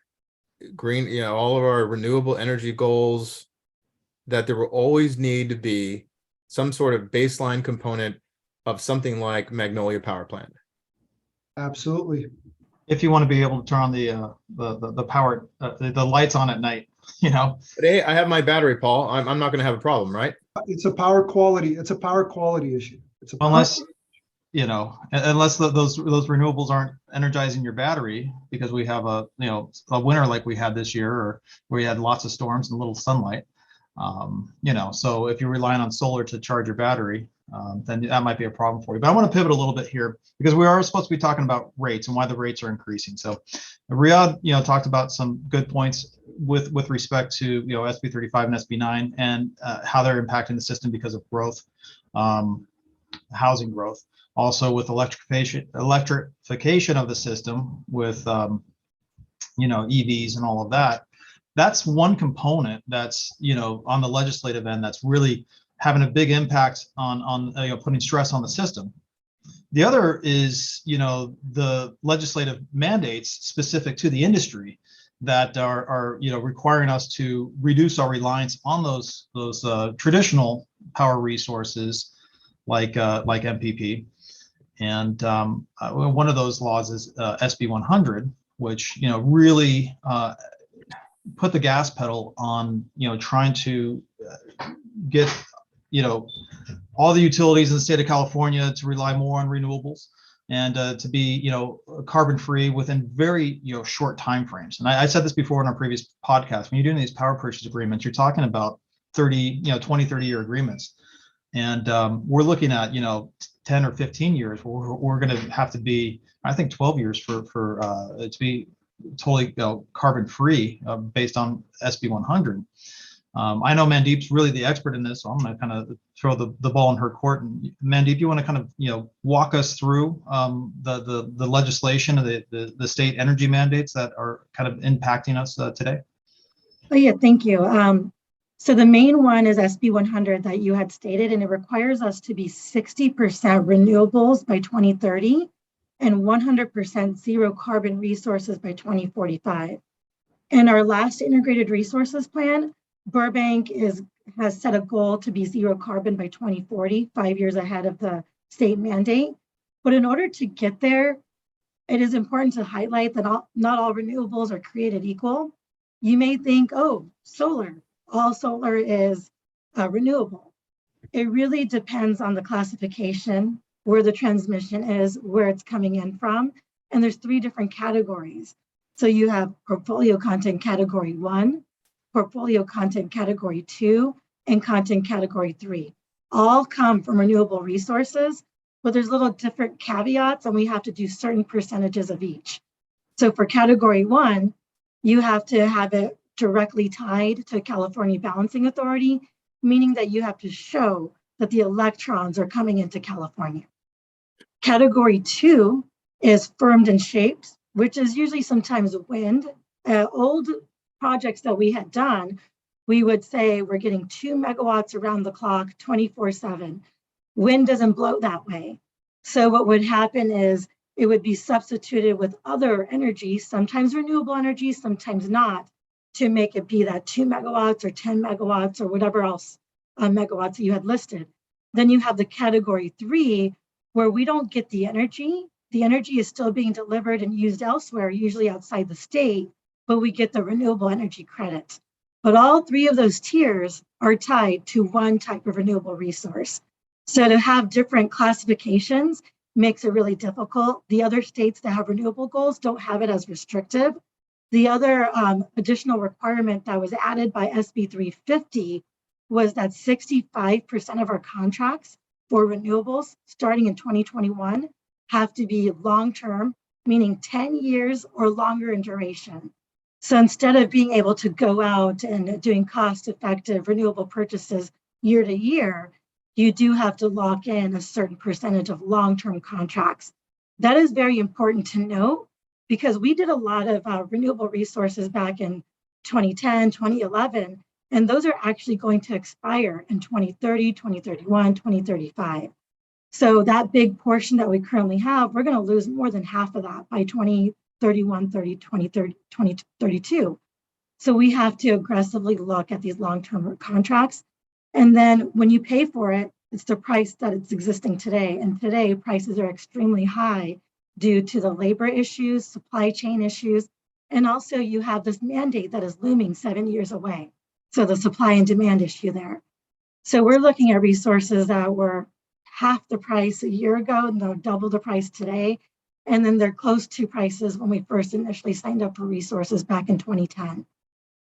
all of our renewable energy goals, that there will always need to be some sort of baseline component of something like Magnolia Power Plant. Absolutely. If you want to be able to turn on the power, the lights on at night, But hey, I have my battery, Paul. I'm not going to have a problem, right? It's a power quality. It's a power quality issue. Unless those renewables aren't energizing your battery, because we have a winter like we had this year, or where we had lots of storms and little sunlight. So if you're relying on solar to charge your battery, then that might be a problem for you. But I want to pivot a little bit here, because we are supposed to be talking about rates and why the rates are increasing. So Riad, talked about some good points with respect to SB 35 and SB 9 and how they're impacting the system because of growth, housing growth. Also with electrification of the system with EVs and all of that. That's one component that's on the legislative end that's really having a big impact on putting stress on the system. The other is the legislative mandates specific to the industry that are requiring us to reduce our reliance on those traditional power resources like MPP. And one of those laws is SB 100, which, really put the gas pedal on, trying to get, all the utilities in the state of California to rely more on renewables and to be, carbon free within very, short timeframes. And I said this before in our previous podcast, when you're doing these power purchase agreements, you're talking about 20, 30 year agreements. And we're looking at, 10 or 15 years where we're going to have to be, I think 12 years for to be totally carbon free based on SB 100. I know Mandip's really the expert in this, so I'm going to kind of throw the ball in her court. And Mandip, you want to kind of walk us through the legislation of the state energy mandates that are kind of impacting us today? Oh yeah, thank you. So the main one is SB 100 that you had stated, and it requires us to be 60% renewables by 2030 and 100% zero carbon resources by 2045. In our last integrated resources plan, Burbank has set a goal to be zero carbon by 2040, 5 years ahead of the state mandate. But in order to get there, it is important to highlight that not all renewables are created equal. You may think, oh, solar, all solar is renewable. It really depends on the classification, where the transmission is, where it's coming in from. And there's 3 different categories. So you have portfolio content category 1, portfolio content category 2, and content category 3. All come from renewable resources, but there's little different caveats, and we have to do certain percentages of each. So for category 1, you have to have it directly tied to California Balancing Authority, meaning that you have to show that the electrons are coming into California. Category 2 is firmed and shaped, which is usually sometimes wind. Old projects that we had done, we would say we're getting 2 megawatts around the clock, 24/7. Wind doesn't blow that way. So what would happen is it would be substituted with other energy, sometimes renewable energy, sometimes not, to make it be that 2 megawatts or 10 megawatts or whatever else megawatts that you had listed. Then you have the category 3, where we don't get the energy. The energy is still being delivered and used elsewhere, usually outside the state, but we get the renewable energy credit. But all 3 of those tiers are tied to one type of renewable resource. So to have different classifications makes it really difficult. The other states that have renewable goals don't have it as restrictive. The other additional requirement that was added by SB 350 was that 65% of our contracts for renewables starting in 2021 have to be long-term, meaning 10 years or longer in duration. So instead of being able to go out and doing cost-effective renewable purchases year to year, you do have to lock in a certain percentage of long-term contracts. That is very important to note, because we did a lot of renewable resources back in 2010, 2011, and those are actually going to expire in 2030, 2031, 2035. So that big portion that we currently have, we're going to lose more than half of that by 2031, 2032. So we have to aggressively look at these long-term contracts. And then when you pay for it, it's the price that it's existing today. And today prices are extremely high due to the labor issues, supply chain issues, and also you have this mandate that is looming 7 years away. So the supply and demand issue there. So we're looking at resources that were half the price a year ago, and they're double the price today. And then they're close to prices when we first initially signed up for resources back in 2010.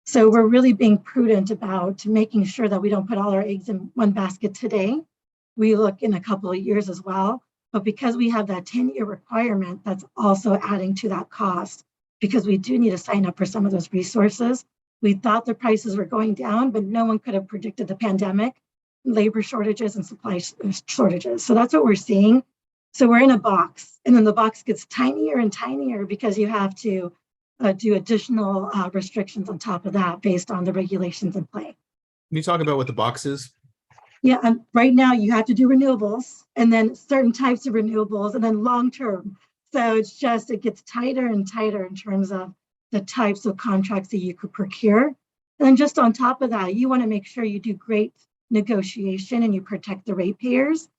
So we're really being prudent about making sure that we don't put all our eggs in one basket today. We look in a couple of years as well. But because we have that 10-year requirement, that's also adding to that cost, because we do need to sign up for some of those resources. We thought the prices were going down, but no one could have predicted the pandemic, labor shortages, and supply shortages. So that's what we're seeing. So we're in a box, and then the box gets tinier and tinier because you have to do additional restrictions on top of that based on the regulations in play. Can you talk about what the box is? Yeah, and right now you have to do renewables, and then certain types of renewables, and then long-term. So it's just, it gets tighter and tighter in terms of the types of contracts that you could procure. And just on top of that, you want to make sure you do great negotiation and you protect the ratepayers.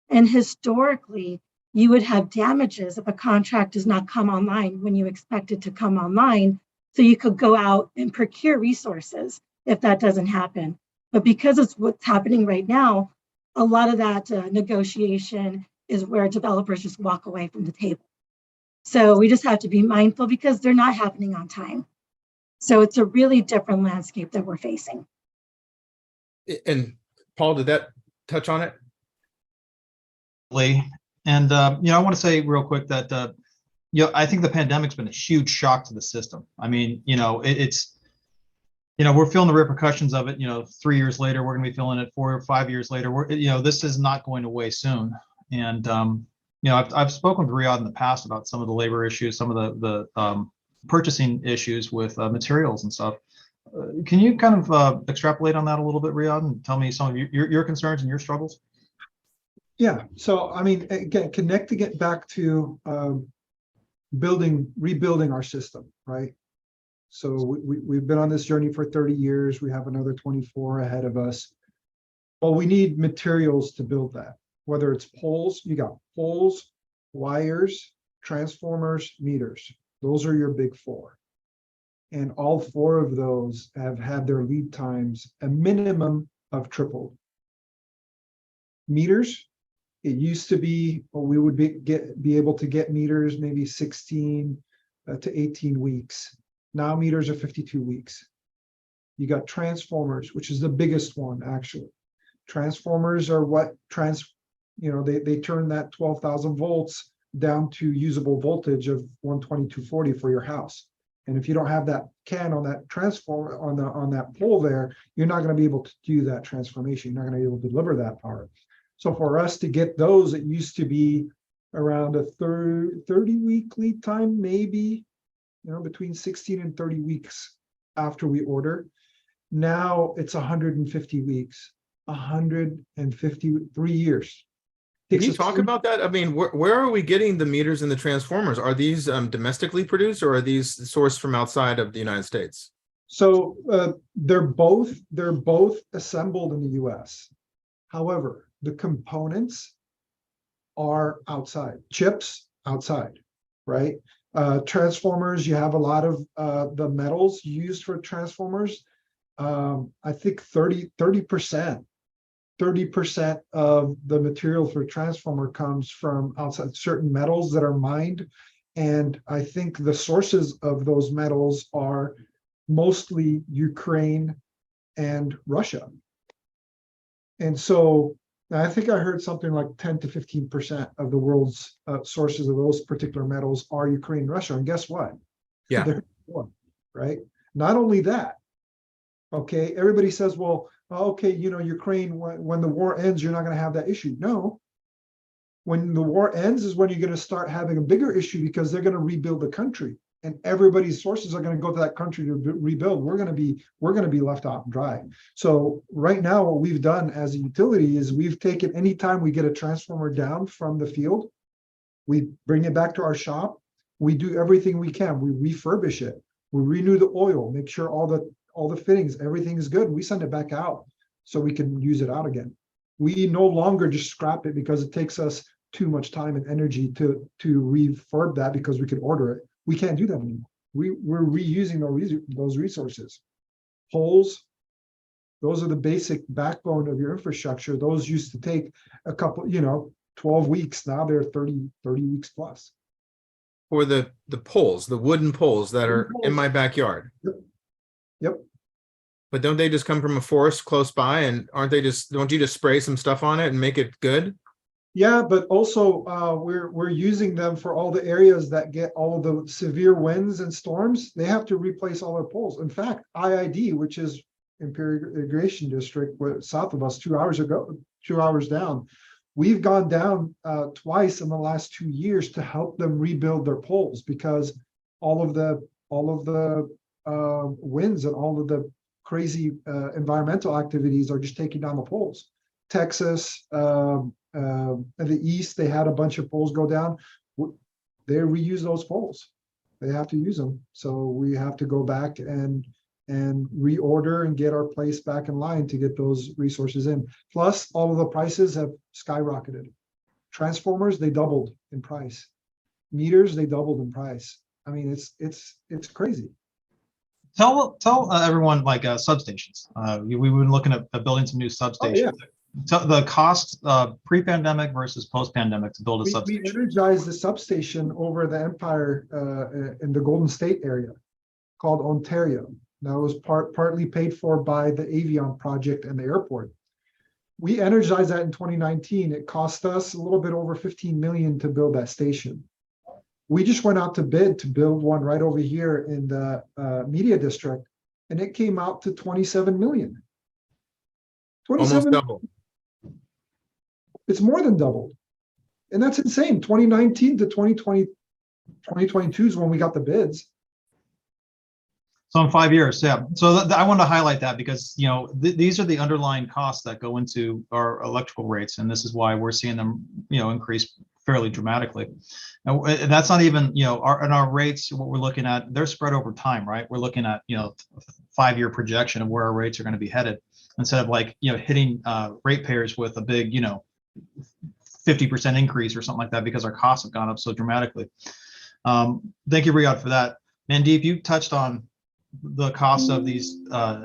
And historically, you would have damages if a contract does not come online when you expect it to come online. So you could go out and procure resources if that doesn't happen. But because it's what's happening right now, a lot of that negotiation is where developers just walk away from the table. So we just have to be mindful because they're not happening on time. So it's a really different landscape that we're facing. And Paul, did that touch on it? And I want to say real quick that I think the pandemic's been a huge shock to the system. I mean, it's we're feeling the repercussions of it. 3 years later, we're going to be feeling it 4 or 5 years later. This is not going away soon. And I've spoken with Riad in the past about some of the labor issues, some of the purchasing issues with materials and stuff. Can you kind of extrapolate on that a little bit, Riad, and tell me some of your concerns and your struggles? Yeah. So, I mean, again, connecting it back to rebuilding our system, right? So we've been on this journey for 30 years. We have another 24 ahead of us. Well, we need materials to build that, whether it's poles, you got poles, wires, transformers, meters. Those are your big four. And all four of those have had their lead times a minimum of tripled. Meters, it used to be, we would be able to get meters maybe 16 to 18 weeks. Now meters are 52 weeks. You got transformers, which is the biggest one, actually. Transformers are what they turn that 12,000 volts down to usable voltage of 120, 240 for your house. And if you don't have that can on that transformer on that pole there, you're not going to be able to do that transformation. You're not going to be able to deliver that power. So for us to get those, it used to be around a 30-week lead time, maybe, between 16 and 30 weeks after we order. Now it's 150 weeks, 153 years. Can you talk about that? I mean, where are we getting the meters and the transformers? Are these domestically produced, or are these sourced from outside of the United States? So they're both assembled in the U.S. However, the components are outside, chips outside, right? Transformers, you have a lot of the metals used for transformers. I think 30% of the material for transformer comes from outside, certain metals that are mined. And I think the sources of those metals are mostly Ukraine and Russia. And so I think I heard something like 10 to 15% of the world's sources of those particular metals are Ukraine, Russia. And guess what? Yeah. They're one, right? Not only that, okay, everybody says, well, okay, Ukraine, when the war ends, you're not going to have that issue. No. When the war ends is when you're going to start having a bigger issue, because they're going to rebuild the country, and everybody's sources are going to go to that country to rebuild. We're going to be left out dry. So right now, what we've done as a utility is we've taken, anytime we get a transformer down from the field, we bring it back to our shop. We do everything we can. We refurbish it. We renew the oil, make sure all the fittings, everything is good. We send it back out so we can use it out again. We no longer just scrap it because it takes us too much time and energy to refurb that, because we can order it. We can't do that anymore. We're reusing those resources. Poles, those are the basic backbone of your infrastructure. Those used to take a couple, 12 weeks. Now they're 30 weeks plus. For the poles, the wooden poles that are in my backyard. Yep. But don't they just come from a forest close by, and don't you just spray some stuff on it and make it good? Yeah, but also we're using them for all the areas that get all of the severe winds and storms. They have to replace all their poles. In fact, IID, which is Imperial Irrigation District, south of us, 2 hours down, we've gone down twice in the last 2 years to help them rebuild their poles, because all of the winds and all of the crazy environmental activities are just taking down the poles. Texas, in the east, they had a bunch of poles go down. They reuse those poles. They have to use them. So we have to go back and reorder and get our place back in line to get those resources in. Plus, all of the prices have skyrocketed. Transformers, they doubled in price. Meters, they doubled in price. I mean, it's crazy. Tell everyone like substations. We've been looking at building some new substations. So the cost pre-pandemic versus post-pandemic to build a We substation. energized the substation over the Empire in the Golden State area called Ontario. That was partly paid for by the Avion project and the airport. We energized that in 2019. It cost us a little bit over 15 million to build that station. We just went out to bid to build one right over here in the media district, and it came out to 27 million. Almost double. It's more than doubled. And that's insane. 2019 to 2020, 2022 is when we got the bids. So in 5 years, yeah. So I wanted to highlight that because, you know, these are the underlying costs that go into our electrical rates. And this is why we're seeing them, you know, increase fairly dramatically. And that's not even, you know, our rates, what we're looking at, they're spread over time, right? We're looking at, you know, 5-year projection of where our rates are going to be headed instead of like, you know, hitting ratepayers with a big, you know, 50% increase or something like that because our costs have gone up so dramatically. Thank you, Riad, for that. Mandip, you touched on the cost of these,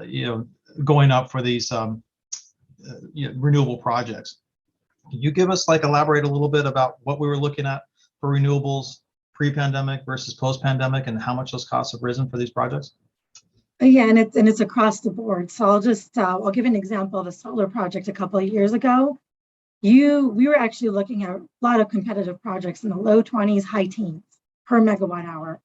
you know, going up for these you know, renewable projects. Can you give us like elaborate a little bit about what we were looking at for renewables pre-pandemic versus post-pandemic and how much those costs have risen for these projects? Yeah, and it's across the board. So I'll give an example of a solar project a couple of years ago. We were actually looking at a lot of competitive projects in the low 20s, high teens per megawatt hour.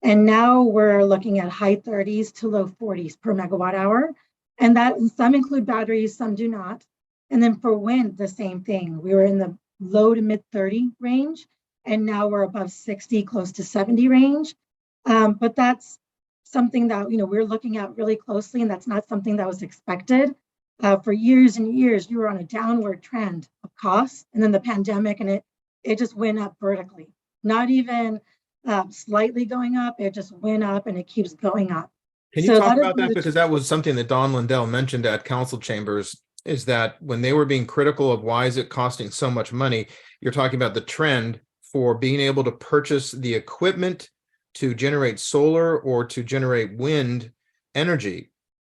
And now we're looking at high 30s to low 40s per megawatt hour. And that some include batteries, some do not. And then for wind, the same thing. We were in the low to mid 30 range, and now we're above 60, close to 70 range. But that's something that, you know, we're looking at really closely, and that's not something that was expected. For years and years, you were on a downward trend of costs, and then the pandemic, and it just went up vertically. Not even slightly going up, it just went up, and it keeps going up. Can you talk about that? Because that was something that Don Lindell mentioned at council chambers, is that when they were being critical of why is it costing so much money, you're talking about the trend for being able to purchase the equipment to generate solar or to generate wind energy,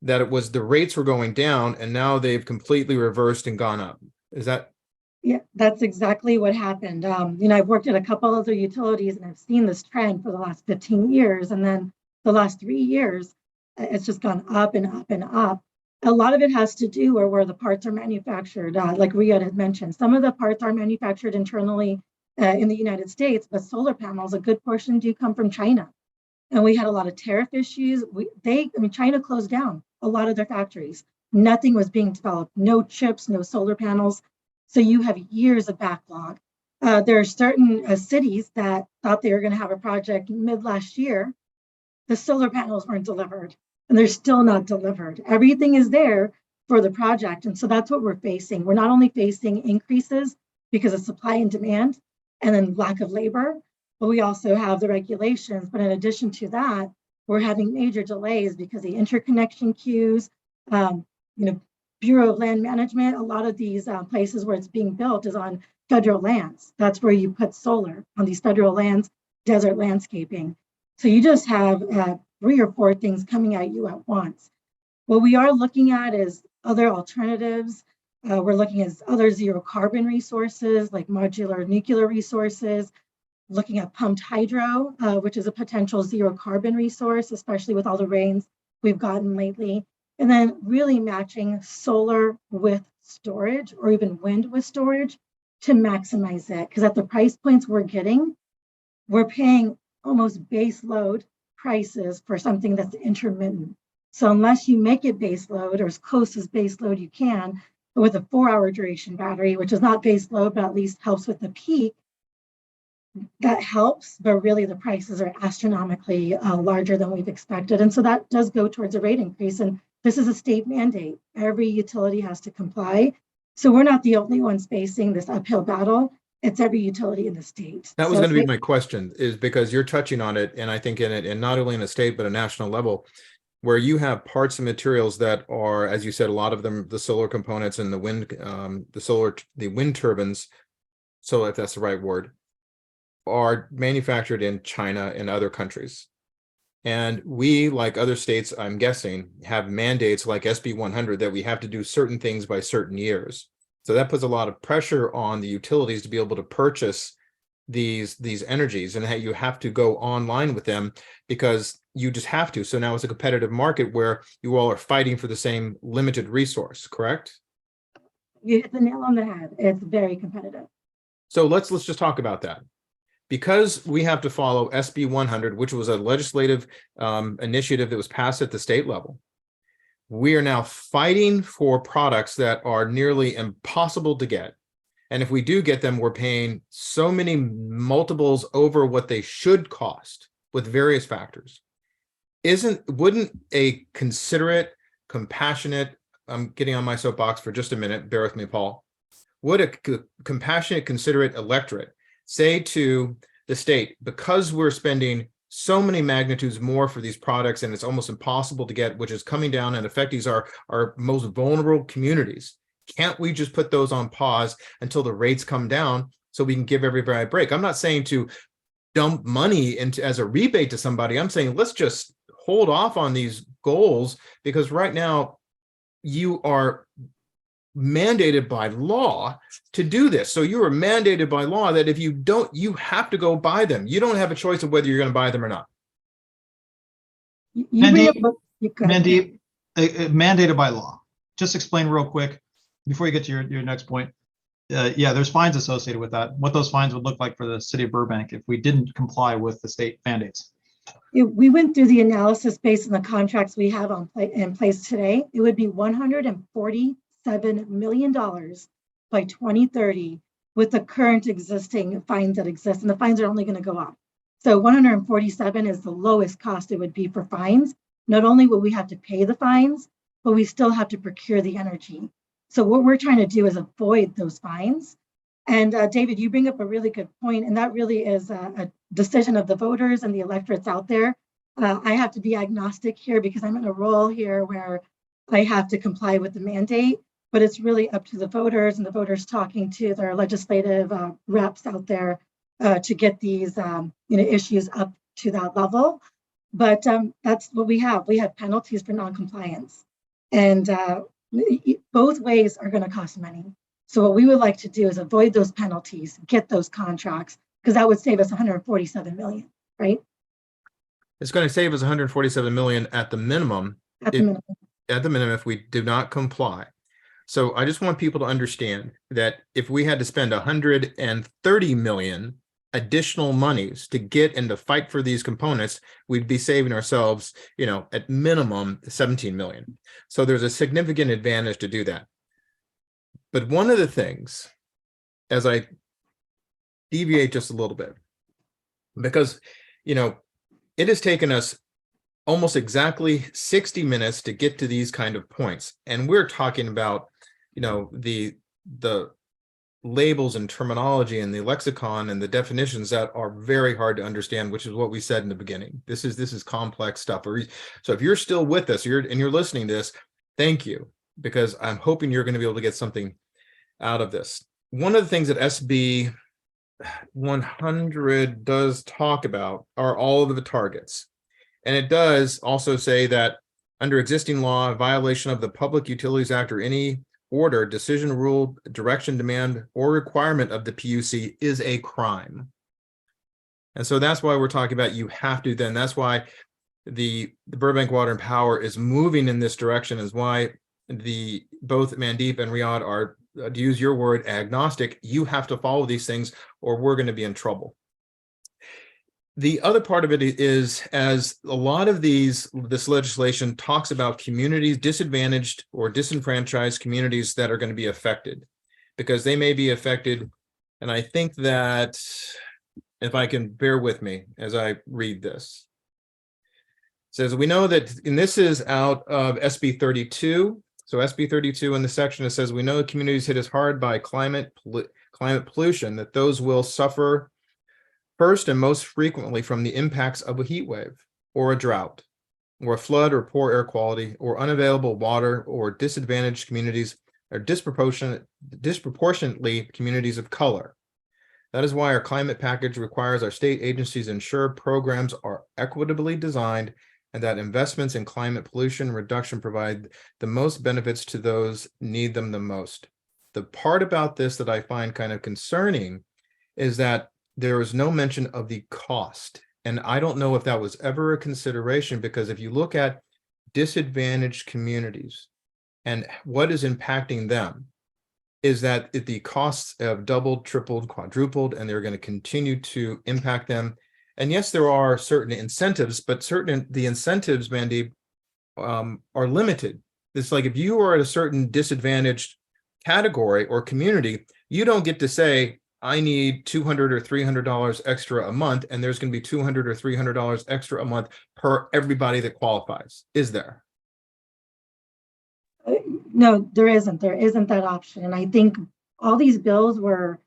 that it was the rates were going down and now they've completely reversed and gone up. Is that? Yeah, that's exactly what happened. You know, I've worked at a couple other utilities and I've seen this trend for the last 15 years. And then the last 3 years, it's just gone up and up and up. A lot of it has to do where the parts are manufactured. Like Riad had mentioned, some of the parts are manufactured internally in the United States, but solar panels, a good portion do come from China. And we had a lot of tariff issues. China closed down a lot of their factories. Nothing was being developed, no chips, no solar panels. So you have years of backlog. There are certain cities that thought they were going to have a project mid last year. The solar panels weren't delivered, and they're still not delivered. Everything is there for the project. And so that's what we're facing. We're not only facing increases because of supply and demand and then lack of labor, but we also have the regulations. But in addition to that, we're having major delays because the interconnection queues, you know, Bureau of Land Management, a lot of these places where it's being built is on federal lands. That's where you put solar on these federal lands, desert landscaping. So you just have 3 or 4 things coming at you at once. What we are looking at is other alternatives. We're looking at other zero carbon resources like modular nuclear resources, looking at pumped hydro, which is a potential zero carbon resource, especially with all the rains we've gotten lately. And then really matching solar with storage or even wind with storage to maximize it. Because at the price points we're getting, we're paying almost base load prices for something that's intermittent. So unless you make it base load or as close as base load you can, but with a 4-hour duration battery, which is not base load, but at least helps with the peak, that helps, but really the prices are astronomically larger than we've expected. And so that does go towards a rate increase. And this is a state mandate. Every utility has to comply. So we're not the only ones facing this uphill battle. It's every utility in the state. That was going to be my question, is because you're touching on it, and I think in it, and not only in a state, but a national level, where you have parts and materials that are, as you said, a lot of them, the solar components and the wind, the wind turbines so if that's the right word, are manufactured in China and other countries. And we, like other states, I'm guessing, have mandates like SB 100 that we have to do certain things by certain years. So that puts a lot of pressure on the utilities to be able to purchase these energies, and that you have to go online with them because you just have to. So now it's a competitive market where you all are fighting for the same limited resource, correct? You hit the nail on the head. It's very competitive. So let's just talk about that. Because we have to follow SB 100, which was a legislative initiative that was passed at the state level, we are now fighting for products that are nearly impossible to get. And if we do get them, we're paying so many multiples over what they should cost with various factors. Wouldn't a considerate, compassionate, I'm getting on my soapbox for just a minute, bear with me, Paul. Would a compassionate, considerate electorate say to the state, because we're spending so many magnitudes more for these products and it's almost impossible to get, which is coming down and affecting our most vulnerable communities, can't we just put those on pause until the rates come down so we can give everybody a break? I'm not saying to dump money into as a rebate to somebody. I'm saying let's just hold off on these goals, because right now you are mandated by law to do this. So you are mandated by law that if you don't, you have to go buy them. You don't have a choice of whether you're going to buy them or not. Mandip, mandated by law. Just explain real quick before you get to your next point. Yeah, there's fines associated with that. What those fines would look like for the city of Burbank if we didn't comply with the state mandates. We went through the analysis based on the contracts we have in place today. It would be $147 million by 2030 with the current existing fines that exist, and the fines are only going to go up. So 147 is the lowest cost it would be for fines. Not only will we have to pay the fines, but we still have to procure the energy. So what we're trying to do is avoid those fines. And David, you bring up a really good point, and that really is a decision of the voters and the electorates out there. I have to be agnostic here because I'm in a role here where I have to comply with the mandate, but it's really up to the voters and the voters talking to their legislative reps out there to get these issues up to that level. But that's what we have. We have penalties for noncompliance, and both ways are going to cost money. So what we would like to do is avoid those penalties, get those contracts, because that would save us 147 million, right? It's going to save us 147 million at the minimum. At the minimum. At the minimum, if we do not comply. So I just want people to understand that if we had to spend 130 million additional monies to get and to fight for these components, we'd be saving ourselves, at minimum 17 million. So there's a significant advantage to do that. But one of the things, as I deviate just a little bit, because, it has taken us almost exactly 60 minutes to get to these kind of points. And we're talking about, the labels and terminology and the lexicon and the definitions that are very hard to understand, which is what we said in the beginning. This is complex stuff. So if you're still with us, you're listening to this, thank you, because I'm hoping you're going to be able to get something out of this. One of the things that SB 100 does talk about are all of the targets. And it does also say that under existing law, a violation of the Public Utilities Act or any order, decision, rule, direction, demand, or requirement of the PUC is a crime. And so that's why we're talking about you have to then. That's why the Burbank Water and Power is moving in this direction, is why both Mandip and Riad are, to use your word, agnostic. You have to follow these things or we're going to be in trouble. The other part of it is, as a lot of this legislation talks about communities, disadvantaged or disenfranchised communities that are going to be affected, because they may be affected. And I think that, if I can bear with me as I read this, it says, we know that, and this is out of SB 32. So SB 32 in the section, it says, we know communities hit as hard by climate pollution that those will suffer first and most frequently from the impacts of a heat wave or a drought or a flood or poor air quality or unavailable water, or disadvantaged communities or disproportionately communities of color. That is why our climate package requires our state agencies ensure programs are equitably designed and that investments in climate pollution reduction provide the most benefits to those need them the most. The part about this that I find kind of concerning is that there is no mention of the cost. And I don't know if that was ever a consideration, because if you look at disadvantaged communities and what is impacting them, is that the costs have doubled, tripled, quadrupled, and they're going to continue to impact them. And yes, there are certain incentives, but the incentives, Mandip, are limited. It's like if you are at a certain disadvantaged category or community, you don't get to say, I need $200 or $300 extra a month, and there's going to be $200 or $300 extra a month per everybody that qualifies. Is there? No, there isn't. There isn't that option. And I think all these bills were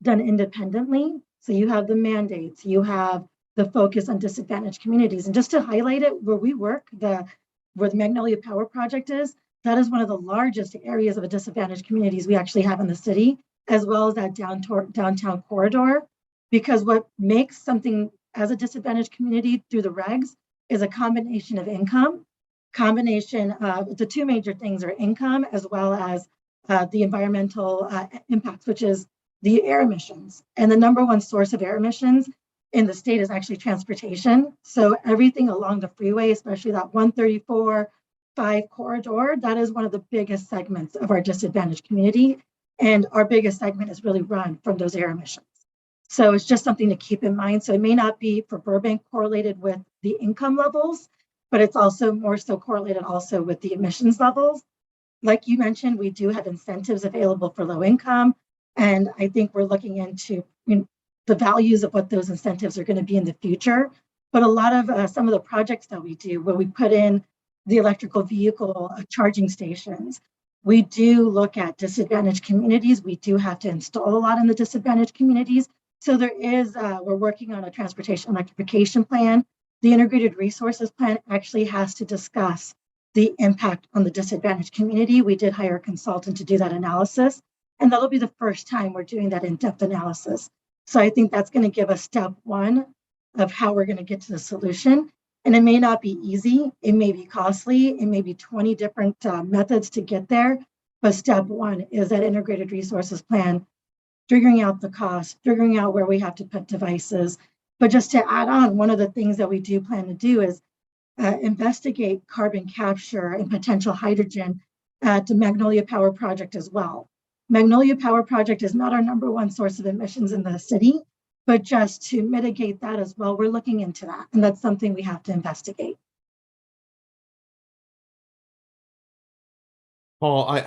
done independently. So you have the mandates, you have the focus on disadvantaged communities. And just to highlight it, where we work, where the Magnolia Power Project is, that is one of the largest areas of disadvantaged communities we actually have in the city, as well as that downtown corridor. Because what makes something as a disadvantaged community through the regs is a combination of income, the two major things are income as well as the environmental impacts, which is the air emissions. And the number one source of air emissions in the state is actually transportation. So everything along the freeway, especially that 134-5 corridor, that is one of the biggest segments of our disadvantaged community. And our biggest segment is really run from those air emissions. So it's just something to keep in mind. So it may not be for Burbank correlated with the income levels, but it's also more so correlated also with the emissions levels. Like you mentioned, we do have incentives available for low income. And I think we're looking into the values of what those incentives are going to be in the future. But a lot of some of the projects that we do, where we put in the electrical vehicle charging stations, we do look at disadvantaged communities. We do have to install a lot in the disadvantaged communities. So there is, we're working on a transportation electrification plan. The integrated resources plan actually has to discuss the impact on the disadvantaged community. We did hire a consultant to do that analysis, and that'll be the first time we're doing that in-depth analysis. So I think that's going to give us step one of how we're going to get to the solution. And it may not be easy, it may be costly, it may be 20 different methods to get there, but step one is that integrated resources plan, figuring out the cost, figuring out where we have to put devices. But just to add on, one of the things that we do plan to do is investigate carbon capture and potential hydrogen at the Magnolia Power Project as well. Magnolia Power Project is not our number one source of emissions in the city, but just to mitigate that as well, we're looking into that. And that's something we have to investigate. Paul,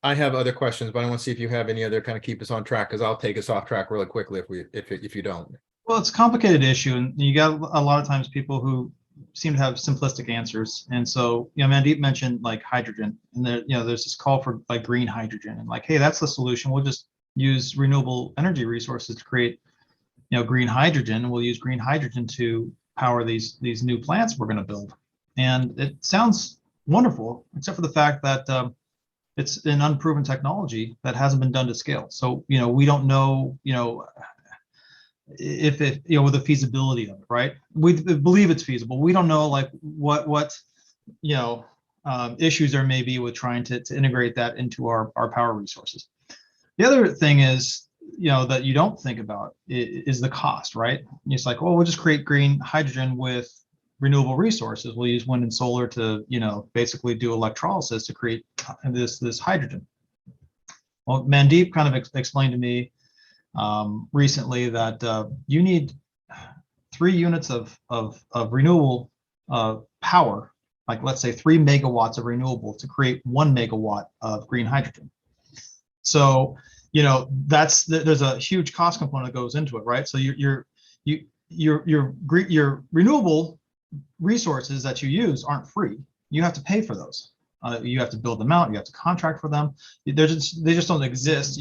I have other questions, but I want to see if you have any other kind of keep us on track, because I'll take us off track really quickly if you don't. Well, it's a complicated issue, and you got a lot of times people who seem to have simplistic answers. And so, Mandip mentioned like hydrogen, and there, there's this call for like green hydrogen, and like, hey, that's the solution. We'll just use renewable energy resources to create, green hydrogen, and we'll use green hydrogen to power these new plants we're going to build. And it sounds wonderful, except for the fact that it's an unproven technology that hasn't been done to scale. So, we don't know, if it, with the feasibility of it, right? We believe it's feasible. We don't know like what issues there may be with trying to integrate that into our power resources. The other thing is, that you don't think about is the cost, right? It's like, well, we'll just create green hydrogen with renewable resources. We'll use wind and solar to, basically do electrolysis to create this hydrogen. Well, Mandip kind of explained to me recently that you need 3 units of renewable power, like let's say 3 megawatts of renewable to create 1 megawatt of green hydrogen. So, there's a huge cost component that goes into it, right? So your renewable resources that you use aren't free. You have to pay for those. You have to build them out. You have to contract for them. They just don't exist. So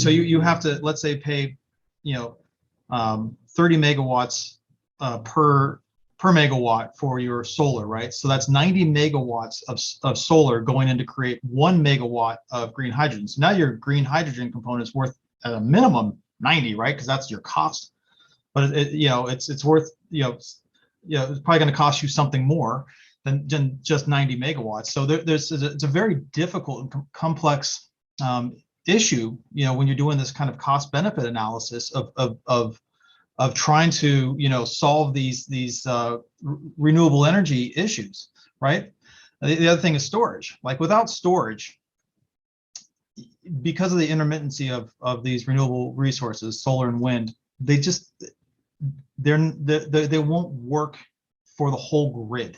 you have to, let's say, pay 30 megawatts per megawatt for your solar, right? So that's 90 megawatts of solar going in to create 1 megawatt of green hydrogen. So now your green hydrogen component is worth at a minimum 90, right? Because that's your cost. But it's worth, it's probably going to cost you something more than just 90 megawatts. So it's a very difficult and complex issue, when you're doing this kind of cost benefit analysis of trying to, solve these renewable energy issues, right? The other thing is storage. Like without storage, because of the intermittency of these renewable resources, solar and wind, they won't work for the whole grid.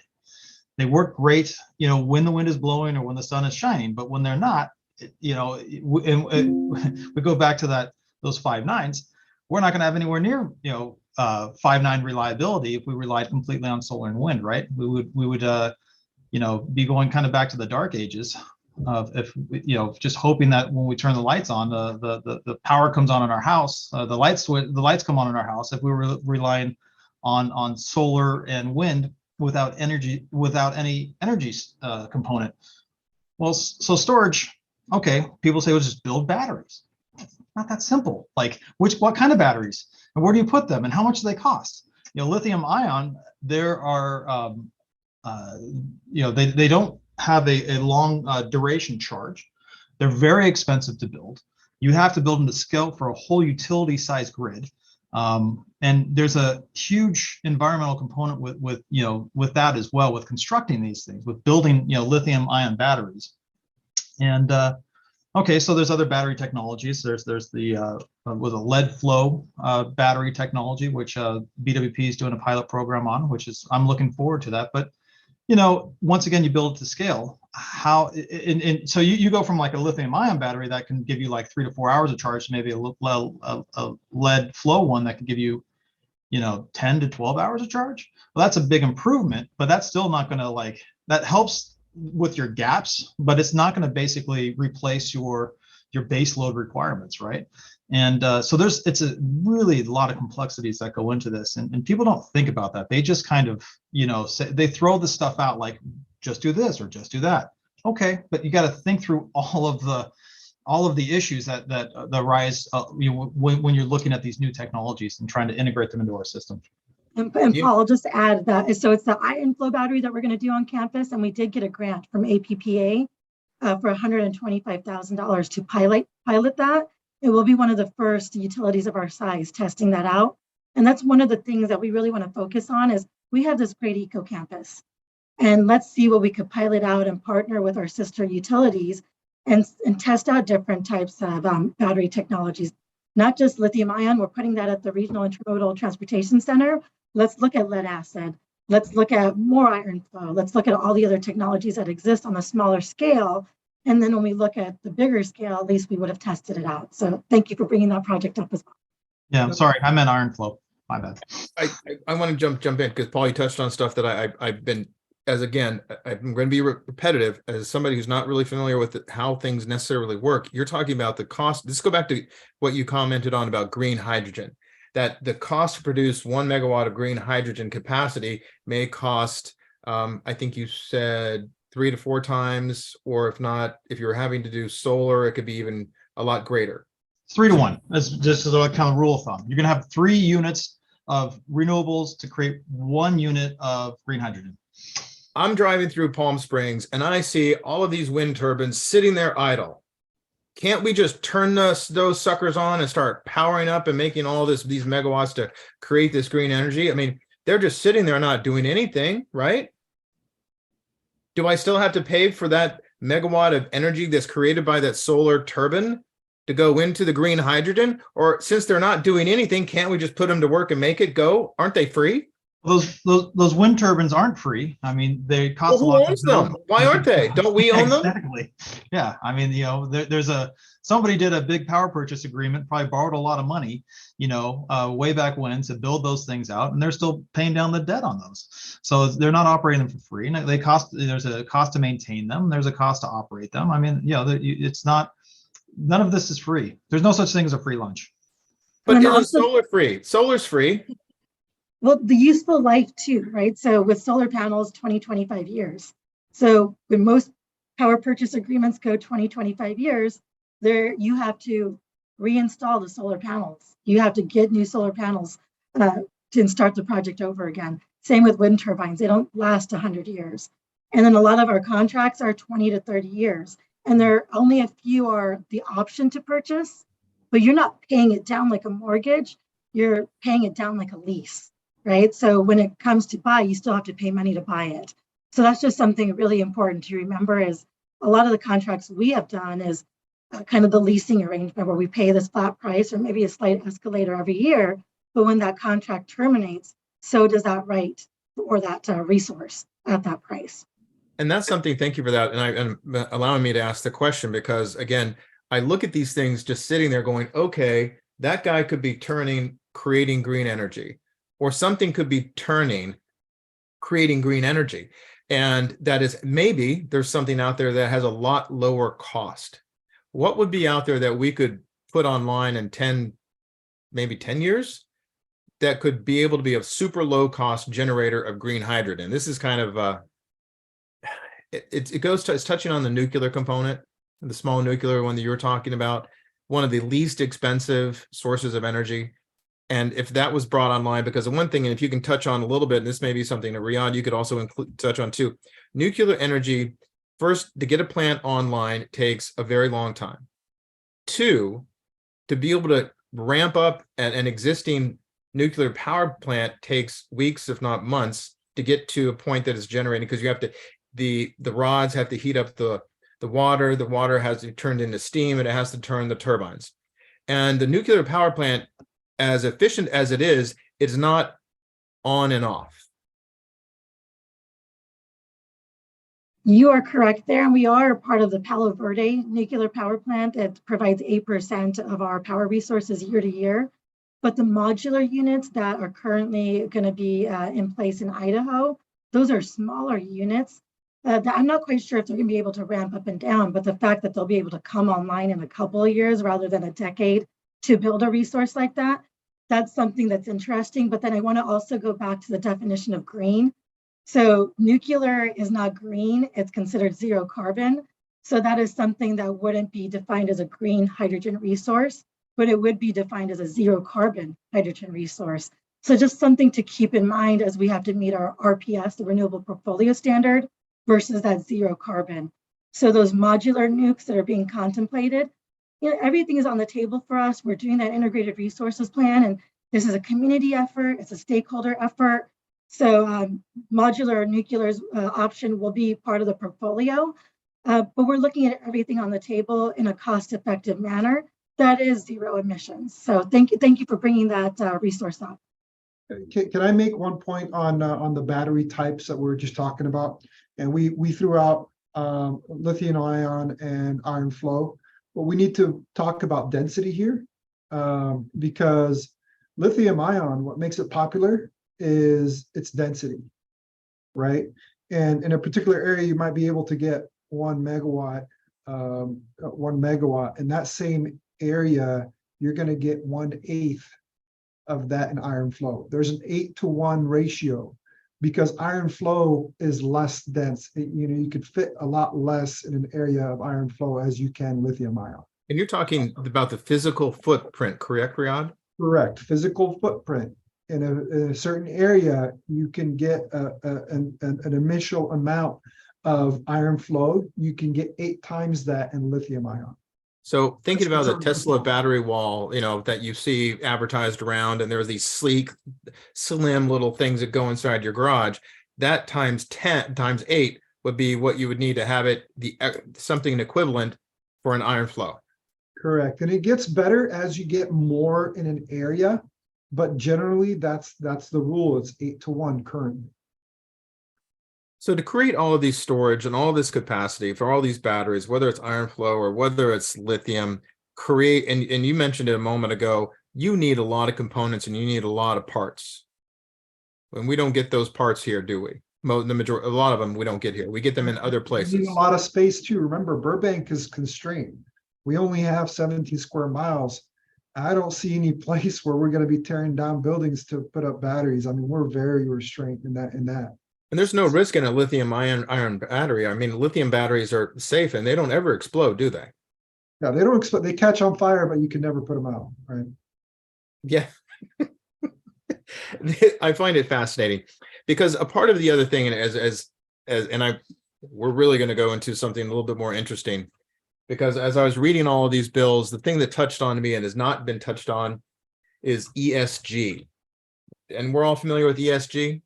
They work great, when the wind is blowing or when the sun is shining, but when they're not, we go back to those 5 nines. We're not going to have anywhere near 5.9 reliability if we relied completely on solar and wind, right? We would be going kind of back to the dark ages of just hoping that when we turn the lights on, the power comes on in our house, the lights come on in our house. If we were relying on solar and wind without any energy component. Well, so storage, okay, people say, well, just build batteries. Not that simple. Like what kind of batteries and where do you put them and how much do they cost? Lithium ion, there are, they don't have a long duration charge. They're very expensive to build. You have to build them to scale for a whole utility size grid. And there's a huge environmental component with that as well, with constructing these things, with building, lithium ion batteries. And okay, so there's other battery technologies. There's the with a lead flow battery technology, which BWP is doing a pilot program on, I'm looking forward to that. But once again, you build it to scale. So you go from like a lithium ion battery that can give you like 3 to 4 hours of charge to maybe a lead flow one that can give you 10 to 12 hours of charge. Well, that's a big improvement, but that's still not going to that helps with your gaps, but it's not going to basically replace your base load requirements, right? And so it's a really lot of complexities that go into this, and people don't think about that. They just kind of they throw the stuff out like just do this or just do that. Okay, but you got to think through all of the issues that arise when you're looking at these new technologies and trying to integrate them into our system. And Paul, I'll just add that, so it's the iron flow battery that we're going to do on campus, and we did get a grant from APPA for $125,000 to pilot that. It will be one of the first utilities of our size testing that out. And that's one of the things that we really want to focus on is we have this great eco campus. And let's see what we could pilot out and partner with our sister utilities and test out different types of battery technologies. Not just lithium ion, we're putting that at the Regional Intermodal Transportation Center. Let's look at lead acid. Let's look at more iron flow. Let's look at all the other technologies that exist on a smaller scale. And then when we look at the bigger scale, at least we would have tested it out. So thank you for bringing that project up as well. Yeah, I'm sorry, I meant iron flow. My bad. I want to jump in because Paul, you touched on stuff that I'm going to be repetitive as somebody who's not really familiar with how things necessarily work. You're talking about the cost. Let's go back to what you commented on about green hydrogen, that the cost to produce 1 megawatt of green hydrogen capacity may cost, I think you said 3 to 4 times, or if you're having to do solar, it could be even a lot greater. 3 to 1. That's just as a kind of rule of thumb. You're going to have 3 units of renewables to create 1 unit of green hydrogen. I'm driving through Palm Springs and I see all of these wind turbines sitting there idle. Can't we just turn those suckers on and start powering up and making all these megawatts to create this green energy? I mean, they're just sitting there not doing anything, right? Do I still have to pay for that megawatt of energy that's created by that solar turbine to go into the green hydrogen? Or since they're not doing anything, can't we just put them to work and make it go? Aren't they free? Those wind turbines aren't free. I mean, they cost a lot. Who owns them? Why aren't they? Don't we own them? Exactly. Yeah. I mean, somebody did a big power purchase agreement, probably borrowed a lot of money, way back when to build those things out, and they're still paying down the debt on those. So they're not operating them for free. And there's a cost to maintain them. There's a cost to operate them. I mean, it's not, none of this is free. There's no such thing as a free lunch. But isn't solar free? Solar's free. Well, the useful life too, right? So with solar panels, 20, 25 years. So when most power purchase agreements go 20, 25 years, you have to reinstall the solar panels. You have to get new solar panels to start the project over again. Same with wind turbines. They don't last 100 years. And then a lot of our contracts are 20 to 30 years. And there are only a few are the option to purchase, but you're not paying it down like a mortgage. You're paying it down like a lease, right? So when it comes to buy, you still have to pay money to buy it. So that's just something really important to remember is a lot of the contracts we have done is kind of the leasing arrangement where we pay this flat price or maybe a slight escalator every year. But when that contract terminates, so does that right or that resource at that price. And that's something, thank you for that. And allowing me to ask the question, because again, I look at these things just sitting there going, okay, that guy could be creating green energy, or something could be creating green energy. And that is maybe there's something out there that has a lot lower cost. What would be out there that we could put online in maybe 10 years that could be able to be a super low cost generator of green hydrogen? This is kind of it's touching on the nuclear component, the small nuclear one that you were talking about, one of the least expensive sources of energy. And if that was brought online, because the one thing, and if you can touch on a little bit, and this may be something that Riad, you could also touch on too, nuclear energy, first, to get a plant online takes a very long time. Two, to be able to ramp up an existing nuclear power plant takes weeks, if not months, to get to a point that is generating, because you have to, the rods have to heat up the water has to be turned into steam, and it has to turn the turbines. And the nuclear power plant, as efficient as it is, it's not on and off. You are correct there. And we are part of the Palo Verde nuclear power plant. It provides 8% of our power resources year to year. But the modular units that are currently going to be in place in Idaho, those are smaller units. That I'm not quite sure if they're going to be able to ramp up and down, but the fact that they'll be able to come online in a couple of years rather than a decade to build a resource like that, that's something that's interesting. But then I want to also go back to the definition of green. So nuclear is not green, it's considered zero carbon. So that is something that wouldn't be defined as a green hydrogen resource, but it would be defined as a zero carbon hydrogen resource. So just something to keep in mind as we have to meet our RPS, the Renewable Portfolio Standard, versus that zero carbon. So those modular nukes that are being contemplated, everything is on the table for us. We're doing that integrated resources plan, and this is a community effort, it's a stakeholder effort. So modular nuclear option will be part of the portfolio, but we're looking at everything on the table in a cost-effective manner that is zero emissions. So thank you for bringing that resource up. Can I make one point on the battery types that we were just talking about? And we threw out lithium ion and iron flow, but we need to talk about density here because lithium ion, what makes it popular is its density, right? And in a particular area, you might be able to get 1 megawatt. In that same area, you're going to get 1/8 of that in iron flow. There's an 8-to-1 ratio because iron flow is less dense. You could fit a lot less in an area of iron flow as you can lithium ion. And you're talking about the physical footprint, correct, Riad? Correct. Physical footprint. In a certain area, you can get an initial amount of iron flow. You can get 8 times that in lithium ion. So thinking about the Tesla battery wall, that you see advertised around, and there's these sleek, slim little things that go inside your garage, that times 10, times 8 would be what you would need to have it, something equivalent for an iron flow. Correct. And it gets better as you get more in an area, but generally that's the rule. It's 8-to-1 currently. So to create all of these storage and all this capacity for all these batteries, whether it's iron flow or whether it's lithium, and you mentioned it a moment ago, you need a lot of components and you need a lot of parts. And we don't get those parts here, do we? The majority, a lot of them we don't get here. We get them in other places. You need a lot of space too. Remember, Burbank is constrained. We only have 17 square miles. I don't see any place where we're going to be tearing down buildings to put up batteries. I mean, we're very restrained in that. And there's no risk in a lithium ion battery. I mean, lithium batteries are safe and they don't ever explode, do they? Yeah, they don't expect, they catch on fire, but you can never put them out, right? Yeah. I find it fascinating because a part of the other thing, and we're really going to go into something a little bit more interesting, because as I was reading all of these bills, the thing that touched on me and has not been touched on is ESG. And we're all familiar with ESG,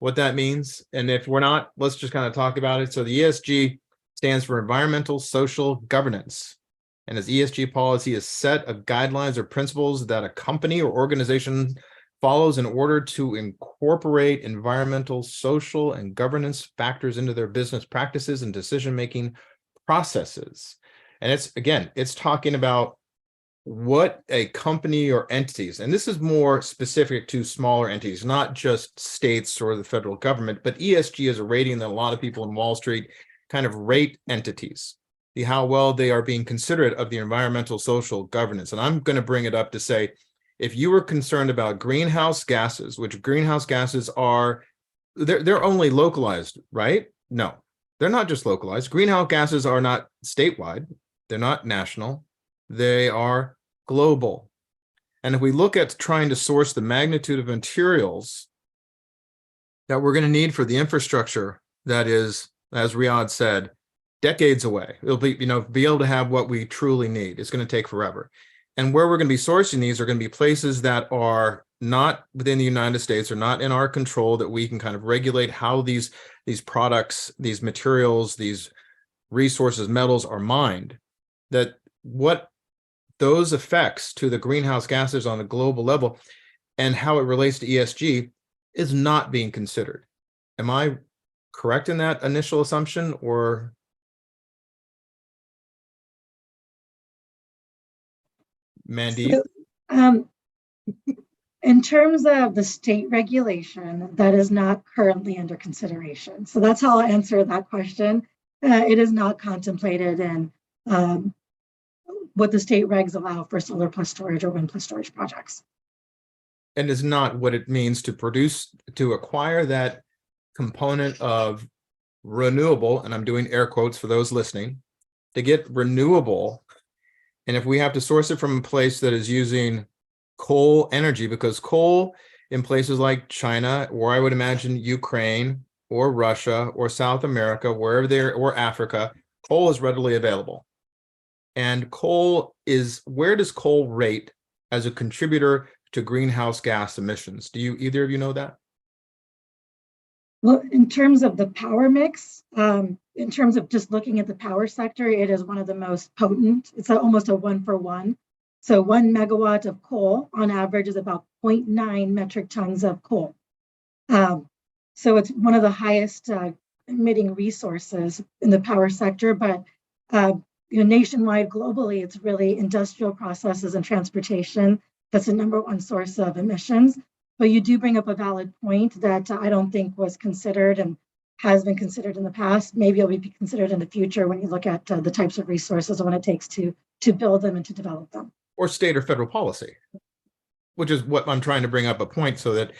what that means. And if we're not, let's just kind of talk about it. So the ESG stands for environmental, social governance. And as ESG policy is set of guidelines or principles that a company or organization follows in order to incorporate environmental, social, and governance factors into their business practices and decision-making processes. And it's talking about what a company or entities, and this is more specific to smaller entities, not just states or the federal government, but ESG is a rating that a lot of people in Wall Street kind of rate entities, how well they are being considerate of the environmental, social governance. And I'm going to bring it up to say, if you were concerned about greenhouse gases, which greenhouse gases are, they're only localized, right? No, they're not just localized. Greenhouse gases are not statewide. They're not national. They are global. And if we look at trying to source the magnitude of materials that we're going to need for the infrastructure that is, as Riad said, decades away, it'll be, be able to have what we truly need. It's going to take forever. And where we're going to be sourcing these are going to be places that are not within the United States or not in our control, that we can kind of regulate how these products, these materials, these resources, metals are mined, that what those effects to the greenhouse gases on a global level and how it relates to ESG is not being considered. Am I correct in that initial assumption, or? Mandip? In terms of the state regulation, that is not currently under consideration. So that's how I'll answer that question. It is not contemplated in what the state regs allow for solar plus storage or wind plus storage projects. And is not what it means to acquire that component of renewable, and I'm doing air quotes for those listening, to get renewable. And if we have to source it from a place that is using coal energy, because coal in places like China, or I would imagine Ukraine or Russia or South America, wherever they're, or Africa, coal is readily available. And where does coal rate as a contributor to greenhouse gas emissions? Do either of you know that? Well, in terms of the power mix, in terms of just looking at the power sector, it is one of the most potent. It's almost a 1-for-1. So 1 megawatt of coal on average is about 0.9 metric tons of coal. So it's one of the highest emitting resources in the power sector, but nationwide, globally, it's really industrial processes and transportation that's the #1 source of emissions. But you do bring up a valid point that I don't think was considered and has been considered in the past. Maybe it'll be considered in the future when you look at the types of resources and what it takes to build them and to develop them. Or state or federal policy, which is what I'm trying to bring up a point, so that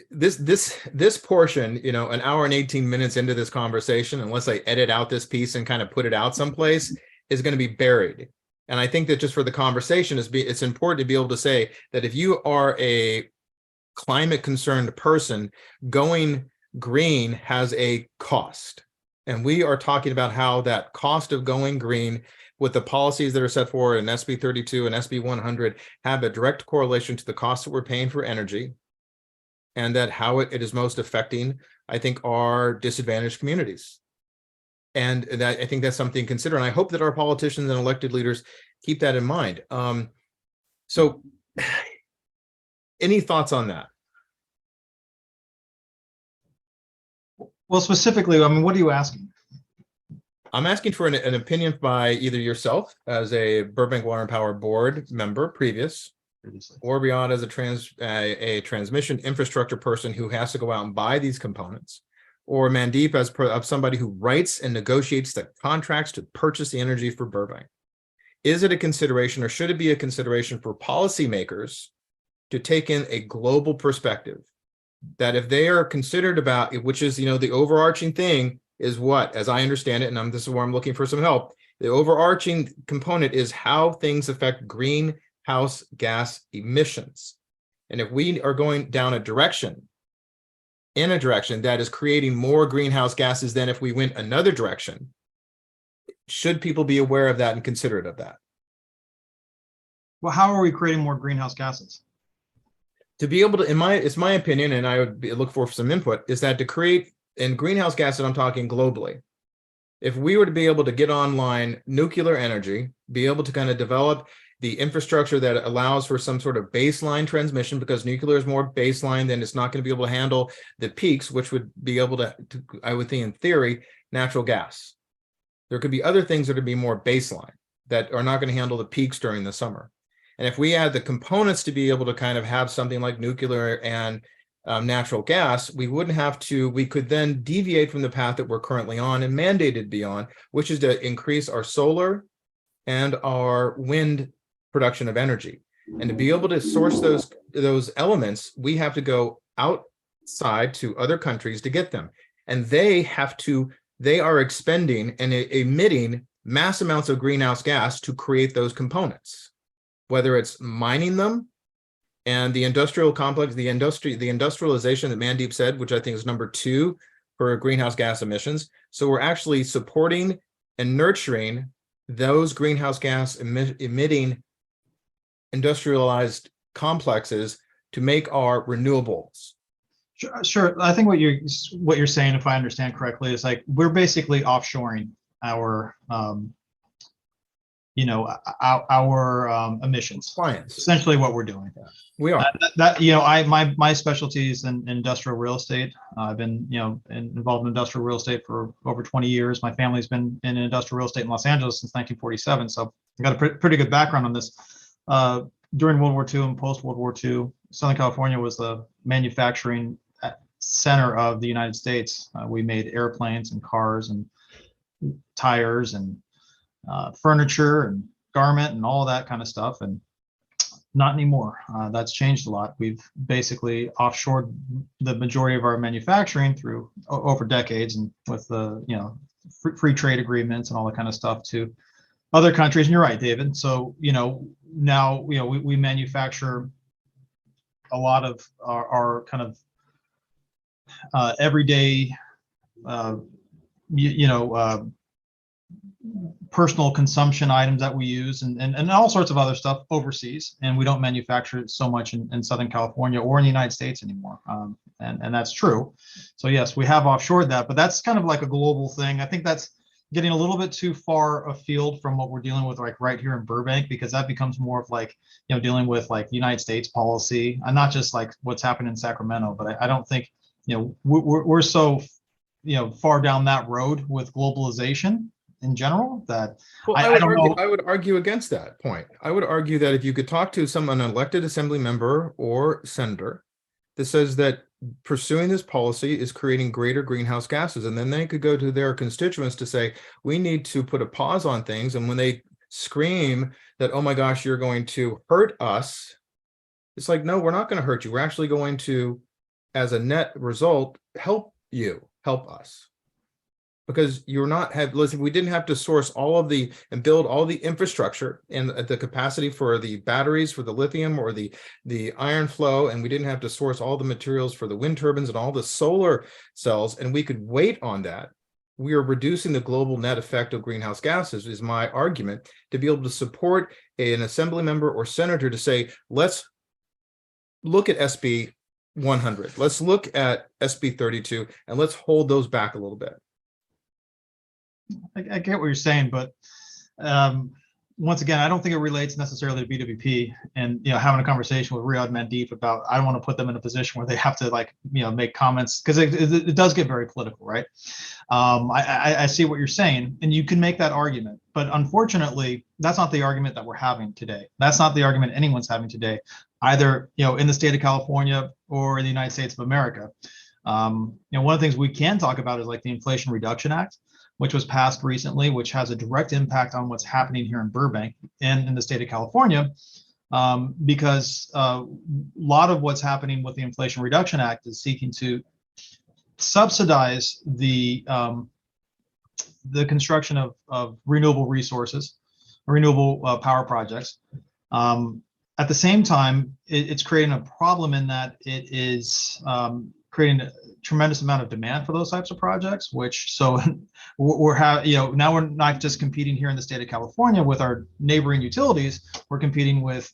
this portion, an hour and 18 minutes into this conversation, unless I edit out this piece and kind of put it out someplace, is going to be buried. And I think that just for the conversation, it's important to be able to say that if you are a climate concerned person, going green has a cost. And we are talking about how that cost of going green, with the policies that are set forward in SB 32 and SB 100, have a direct correlation to the cost that we're paying for energy, and that how it is most affecting, I think, our disadvantaged communities. And that, I think that's something to consider. And I hope that our politicians and elected leaders keep that in mind. So any thoughts on that? Well, specifically, I mean, what are you asking? I'm asking for an opinion by either yourself as a Burbank Water and Power Board member, previously, or Riad as a transmission infrastructure person who has to go out and buy these components, or Mandip as somebody who writes and negotiates the contracts to purchase the energy for Burbank. Is it a consideration, or should it be a consideration for policymakers to take in a global perspective? That if they are considered about, which is, the overarching thing is what, as I understand it, and this is where I'm looking for some help, The overarching component is how things affect greenhouse gas emissions. And if we are going down in a direction that is creating more greenhouse gases than if we went another direction, should people be aware of that and considerate of that? Well, how are we creating more greenhouse gases? To be able to, it's my opinion, and I would look for some input, is that to create, and greenhouse gases, I'm talking globally, if we were to be able to get online nuclear energy, be able to kind of develop the infrastructure that allows for some sort of baseline transmission, because nuclear is more baseline, then it's not going to be able to handle the peaks, which would be able to, I would think in theory, natural gas. There could be other things that would be more baseline that are not going to handle the peaks during the summer. And if we add the components to be able to kind of have something like nuclear and natural gas, we wouldn't have to, we could then deviate from the path that we're currently on and mandated to be on, which is to increase our solar and our wind production of energy. And to be able to source those elements, we have to go outside to other countries to get them. And they are expending and emitting mass amounts of greenhouse gas to create those components, whether it's mining them and the industrial complex, the industrialization that Mandip said, which I think is number 2 for greenhouse gas emissions. So we're actually supporting and nurturing those greenhouse gas emitting industrialized complexes to make our renewables. Sure. I think what you're saying, if I understand correctly, is like we're basically offshoring our emissions. Clients. Essentially, what we're doing. We are. My specialty is in industrial real estate. I've been involved in industrial real estate for over 20 years. My family's been in industrial real estate in Los Angeles since 1947, so I've got a pretty good background on this. During World War II and post World War II, Southern California was the manufacturing center of the United States. We made airplanes and cars and tires and furniture and garment and all that kind of stuff, and not anymore. That's changed a lot. We've basically offshored the majority of our manufacturing through over decades, and with the free trade agreements and all that kind of stuff to other countries. And you're right, David. So now we manufacture a lot of our kind of everyday personal consumption items that we use and all sorts of other stuff overseas, and we don't manufacture it so much in Southern California or in the United States anymore. And that's true. So yes, we have offshored that, but that's kind of like a global thing. I think that's getting a little bit too far afield from what we're dealing with like right here in Burbank, because that becomes more of like dealing with like United States policy, and not just like what's happening in Sacramento. But I don't think we're so far down that road with globalization in general that I would argue against that point. I would argue that if you could talk to an elected assembly member or senator that says that pursuing this policy is creating greater greenhouse gases, and then they could go to their constituents to say, we need to put a pause on things. And when they scream that, oh my gosh, you're going to hurt us, it's like, no, we're not going to hurt you. We're actually going to, as a net result, help us. Because listen, we didn't have to source and build all the infrastructure and the capacity for the batteries, for the lithium or the iron flow, and we didn't have to source all the materials for the wind turbines and all the solar cells, and we could wait on that. We are reducing the global net effect of greenhouse gases, is my argument, to be able to support an assembly member or senator to say, let's look at SB 100, let's look at SB 32, and let's hold those back a little bit. I get what you're saying, but once again, I don't think it relates necessarily to BWP. And having a conversation with Riad Mandip about, I don't want to put them in a position where they have to make comments, because it does get very political, right? I see what you're saying, and you can make that argument, but unfortunately, that's not the argument that we're having today. That's not the argument anyone's having today, either in the state of California or in the United States of America. One of the things we can talk about is like the Inflation Reduction Act, which was passed recently, which has a direct impact on what's happening here in Burbank and in the state of California, because a lot of what's happening with the Inflation Reduction Act is seeking to subsidize the the construction of renewable resources, renewable power projects. At the same time, it's creating a problem in that it is creating a tremendous amount of demand for those types of projects, which now we're not just competing here in the state of California with our neighboring utilities, we're competing with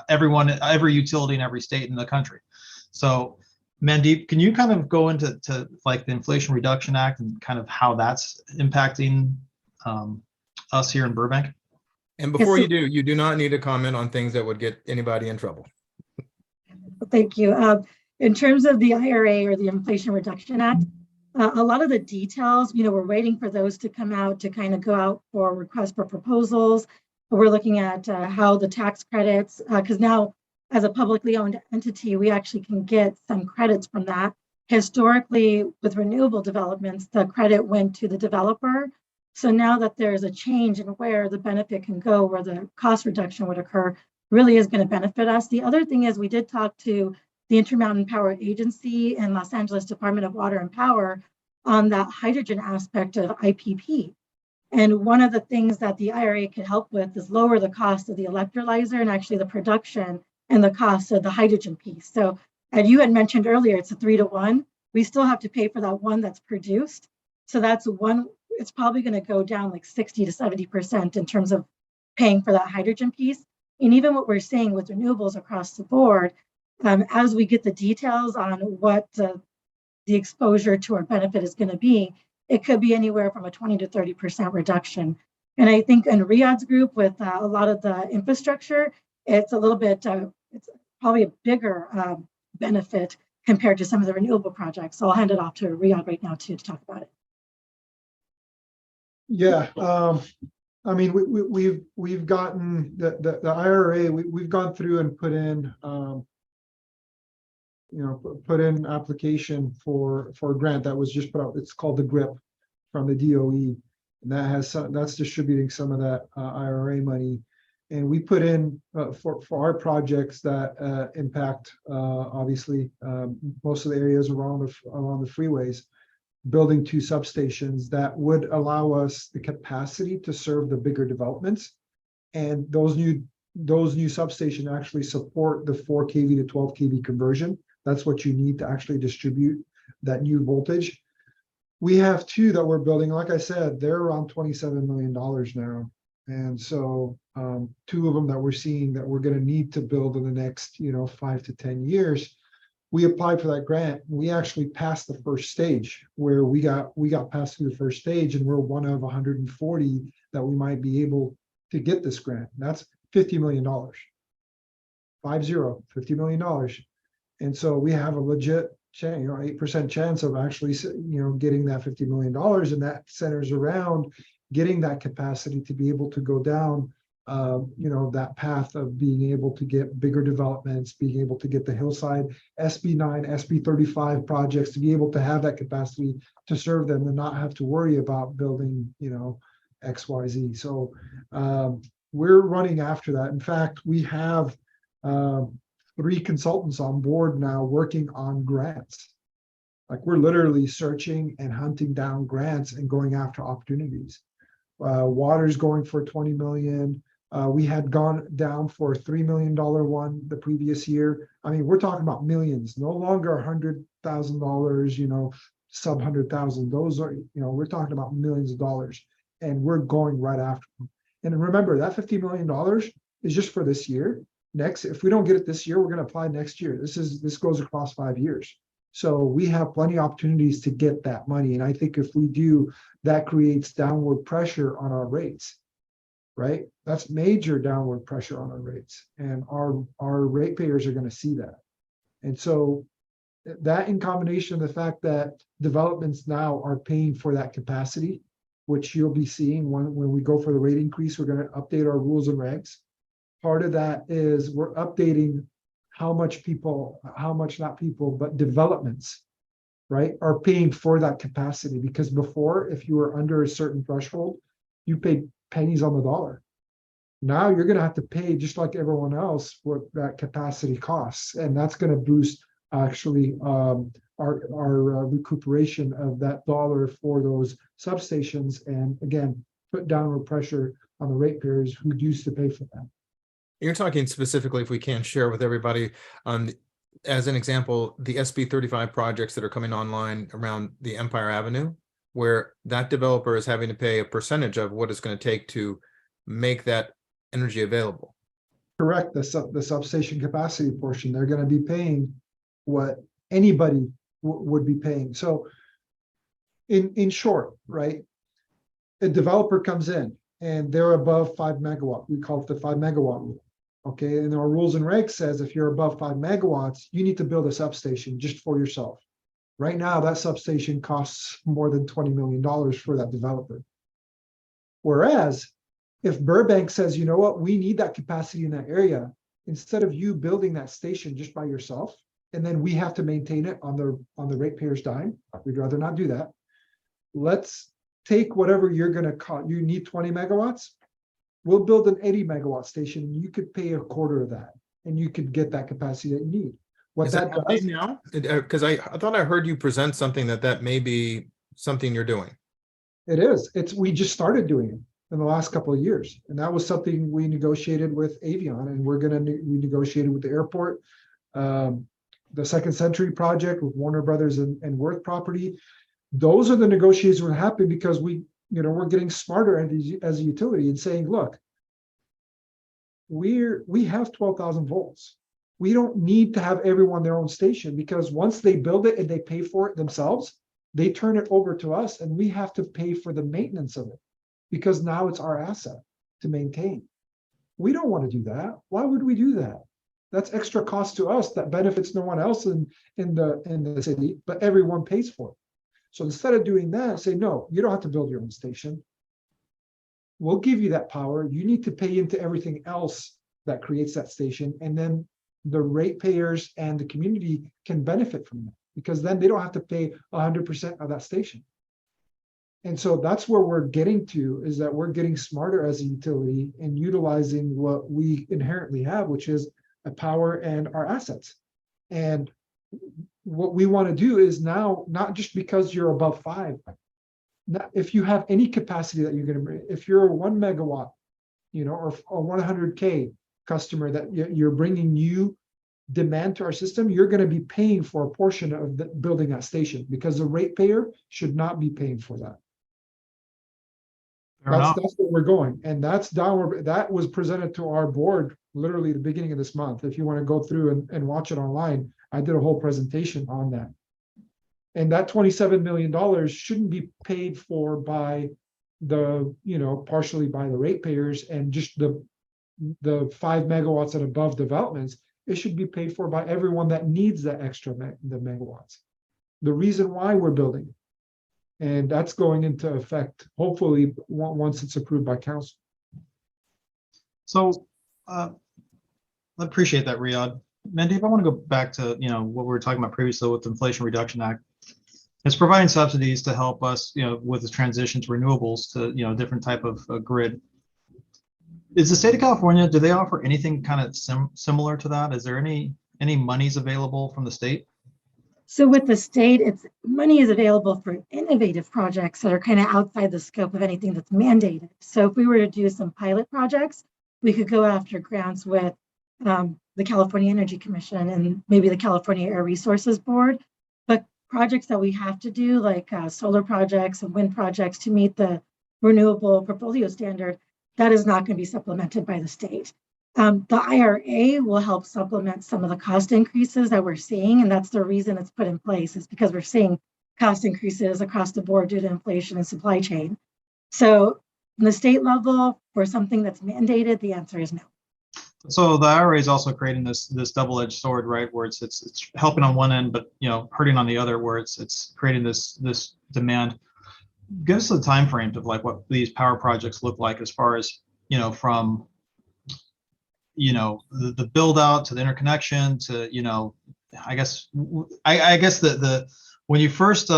every utility in every state in the country. So Mandip, can you kind of go into like the Inflation Reduction Act and kind of how that's impacting us here in Burbank? And before you do not need to comment on things that would get anybody in trouble. Thank you. In terms of the IRA or the Inflation Reduction Act, a lot of the details, we're waiting for those to come out to kind of go out for requests for proposals. We're looking at how the tax credits, because now as a publicly owned entity, we actually can get some credits from that. Historically, with renewable developments, the credit went to the developer. So now that there's a change in where the benefit can go, where the cost reduction would occur, really is going to benefit us. The other thing is we did talk to the Intermountain Power Agency and Los Angeles Department of Water and Power on that hydrogen aspect of IPP. And one of the things that the IRA could help with is lower the cost of the electrolyzer and actually the production and the cost of the hydrogen piece. So, and you had mentioned earlier, it's a 3-to-1. We still have to pay for that one that's produced. So that's one, it's probably going to go down like 60 to 70% in terms of paying for that hydrogen piece. And even what we're seeing with renewables across the board, as we get the details on what the exposure to our benefit is going to be, it could be anywhere from a 20 to 30% reduction. And I think in Riad's group with a lot of the infrastructure, it's a little bit, it's probably a bigger benefit compared to some of the renewable projects. So I'll hand it off to Riad right now to talk about it. Yeah, I mean, we've gotten the IRA. We've gone through and put in, put in application for a grant that was just put out. It's called the GRIP from the DOE, and that's distributing some of that IRA money. And we put in for our projects that impact obviously most of the areas along the freeways, building 2 substations that would allow us the capacity to serve the bigger developments. And those new substations actually support the 4 kV to 12 kV conversion. That's what you need to actually distribute that new voltage. We have 2 that we're building. Like I said, they're around $27 million now. And so 2 of them that we're seeing that we're going to need to build in the next 5 to 10 years. We applied for that grant. We actually passed the first stage, where we got passed through the first stage, and we're one of 140 that we might be able to get this grant. That's $50 million. $50 million. And so we have a legit chance, 8% chance of actually getting that $50 million, and that centers around getting that capacity to be able to go down that path of being able to get bigger developments, being able to get the hillside SB9, SB35 projects, to be able to have that capacity to serve them and not have to worry about building, XYZ. So we're running after that. In fact, we have 3 consultants on board now working on grants. Like, we're literally searching and hunting down grants and going after opportunities. Water's going for 20 million. We had gone down for a $3 million one the previous year. I mean, we're talking about millions, no longer $100,000, sub 100,000. Those are, we're talking about millions of dollars, and we're going right after them. And remember, that $50 million is just for this year. Next, if we don't get it this year, we're going to apply next year. This goes across 5 years. So we have plenty of opportunities to get that money. And I think if we do, that creates downward pressure on our rates, right? That's major downward pressure on our rates. And our ratepayers are going to see that. And so that, in combination with the fact that developments now are paying for that capacity, which you'll be seeing when we go for the rate increase, we're going to update our rules and regs. Part of that is we're updating how much not people, but developments, right, are paying for that capacity. Because before, if you were under a certain threshold, you paid pennies on the dollar. Now you're going to have to pay, just like everyone else, what that capacity costs. And that's going to boost actually our recuperation of that dollar for those substations, and again, put downward pressure on the ratepayers who used to pay for that. You're talking specifically, if we can share with everybody, as an example, the SB 35 projects that are coming online around the Empire Avenue, where that developer is having to pay a percentage of what it's going to take to make that energy available. Correct. The substation capacity portion, they're going to be paying what anybody would be paying. So in short, right, a developer comes in and they're above 5 megawatt. We call it the 5 megawatt rule. Okay, and our rules and regs says if you're above 5 megawatts, you need to build a substation just for yourself. Right now, that substation costs more than $20 million for that developer. Whereas if Burbank says, you know what, we need that capacity in that area, instead of you building that station just by yourself, and then we have to maintain it on the ratepayer's dime, we'd rather not do that. Let's take whatever you're going to call, you need 20 megawatts. We'll build an 80 megawatt station, and you could pay a quarter of that, and you could get that capacity that you need. What Is that that does now? Because I thought I heard you present something that may be something you're doing. It is. We just started doing it in the last couple of years, and that was something we negotiated with Avion, and we negotiated with the airport, the Second Century project with Warner Brothers and Worth Property. Those are the negotiations that happen because we're getting smarter as a utility and saying, look, we have 12,000 volts. We don't need to have everyone their own station, because once they build it and they pay for it themselves, they turn it over to us, and we have to pay for the maintenance of it, because now it's our asset to maintain. We don't want to do that. Why would we do that? That's extra cost to us that benefits no one else in the city, but everyone pays for it. So instead of doing that, say, no, you don't have to build your own station. We'll give you that power. You need to pay into everything else that creates that station. And then the ratepayers and the community can benefit from that, because then they don't have to pay 100% of that station. And so that's where we're getting to, is that we're getting smarter as a utility and utilizing what we inherently have, which is a power and our assets. And what we want to do is now, not just because you're above 5, if you have any capacity that you're going to bring, if you're a 1 megawatt, or a 100K customer that you're bringing new demand to our system, you're going to be paying for a portion of building that station, because the ratepayer should not be paying for that. That's where we're going, and that's downward. That was presented to our board literally the beginning of this month. If you want to go through and watch it online, I did a whole presentation on that. And that $27 million shouldn't be paid for by partially by the ratepayers and just the 5 megawatts and above developments. It should be paid for by everyone that needs that extra the megawatts. The reason why we're building it. And that's going into effect, hopefully, once it's approved by council. So I appreciate that, Riad. Mandip, I want to go back to what we were talking about previously with the Inflation Reduction Act. It's providing subsidies to help us, with this transition to renewables to a different type of grid. Is the state of California, do they offer anything kind of similar to that? Is there any monies available from the state? So with the state, money is available for innovative projects that are kind of outside the scope of anything that's mandated. So if we were to do some pilot projects, we could go after grants with the California Energy Commission and maybe the California Air Resources Board. But projects that we have to do, like solar projects and wind projects to meet the renewable portfolio standard, that is not going to be supplemented by the state. The IRA will help supplement some of the cost increases that we're seeing, and that's the reason it's put in place, is because we're seeing cost increases across the board due to inflation and supply chain. So on the state level, for something that's mandated, the answer is no. So the IRA is also creating this double-edged sword, right? Where it's helping on one end, but hurting on the other, where it's creating this demand. Give us the time frames of like what these power projects look like, as far as from the build out to the interconnection to I guess the when you first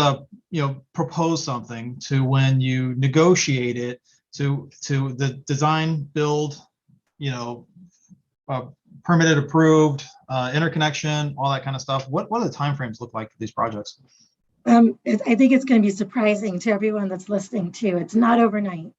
propose something to when you negotiate it to the design build permitted, approved, interconnection, all that kind of stuff. What do the timeframes look like for these projects? I think it's going to be surprising to everyone that's listening too. It's not overnight.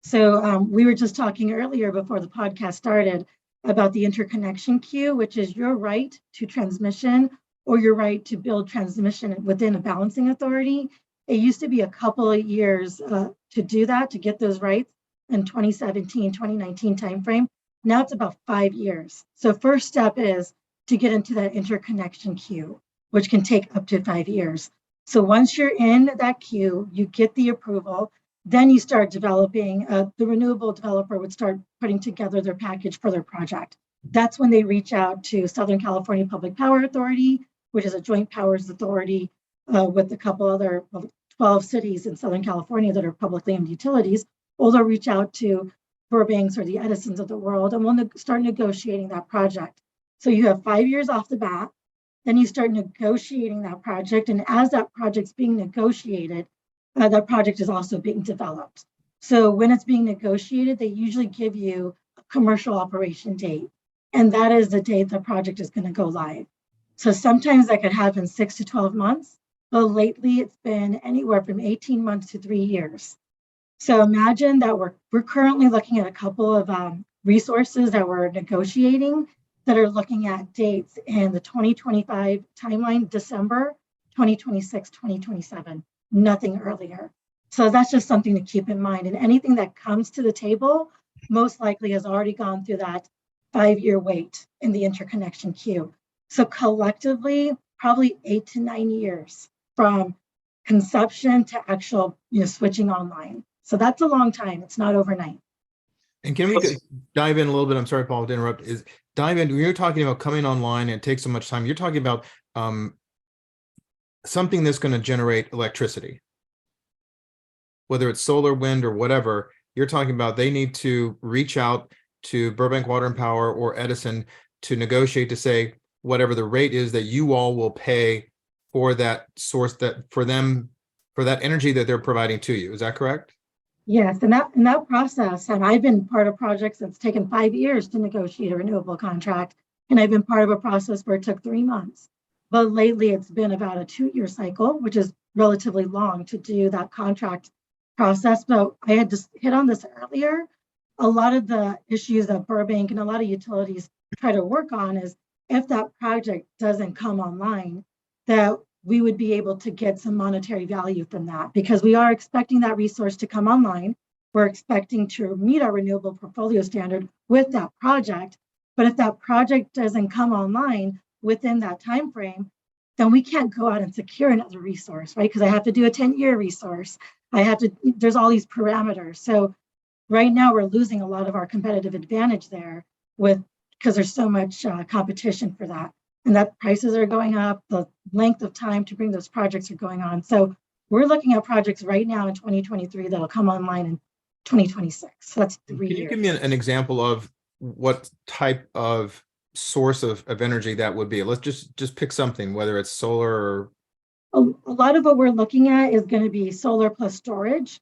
So we were just talking earlier before the podcast started about the interconnection queue, which is your right to transmission or your right to build transmission within a balancing authority. It used to be a couple of years to do that, to get those rights in 2017, 2019 timeframe. Now it's about 5 years. So first step is to get into that interconnection queue, which can take up to 5 years. So once you're in that queue, you get the approval, then you start developing, the renewable developer would start putting together their package for their project. That's when they reach out to Southern California Public Power Authority, which is a joint powers authority with a couple other 12 cities in Southern California that are publicly owned utilities, or they'll reach out to Burbanks or the Edisons of the world, and we'll start negotiating that project. So you have 5 years off the bat, then you start negotiating that project, and as that project's being negotiated, that project is also being developed. So when it's being negotiated, they usually give you a commercial operation date, and that is the date the project is going to go live. So sometimes that could happen 6 to 12 months, but lately it's been anywhere from 18 months to 3 years. So imagine that we're currently looking at a couple of resources that we're negotiating that are looking at dates in the 2025 timeline, December, 2026, 2027, nothing earlier. So that's just something to keep in mind. And anything that comes to the table most likely has already gone through that 5-year wait in the interconnection queue. So collectively, probably 8 to 9 years from conception to actual switching online. So that's a long time. It's not overnight. And can we dive in a little bit? I'm sorry, Paul, to interrupt. Dive in. When you're talking about coming online and it takes so much time, you're talking about something that's going to generate electricity, whether it's solar, wind, or whatever. You're talking about they need to reach out to Burbank Water and Power or Edison to negotiate to say whatever the rate is that you all will pay for that source, that for them, for that energy that they're providing to you. Is that correct? Yes, and that process, and I've been part of projects that's taken 5 years to negotiate a renewable contract, and I've been part of a process where it took 3 months. But lately, it's been about a 2-year cycle, which is relatively long to do that contract process. But I had just hit on this earlier. A lot of the issues that Burbank and a lot of utilities try to work on is if that project doesn't come online, that we would be able to get some monetary value from that, because we are expecting that resource to come online. We're expecting to meet our renewable portfolio standard with that project. But if that project doesn't come online within that time frame, then we can't go out and secure another resource, right? Because I have to do a 10-year resource. There's all these parameters. So right now we're losing a lot of our competitive advantage there because there's so much competition for that. And that prices are going up, the length of time to bring those projects are going on. So we're looking at projects right now in 2023 that'll come online in 2026. So that's 3 years. Can you give me an example of what type of source of energy that would be? Let's just pick something, whether it's solar or... A lot of what we're looking at is going to be solar plus storage.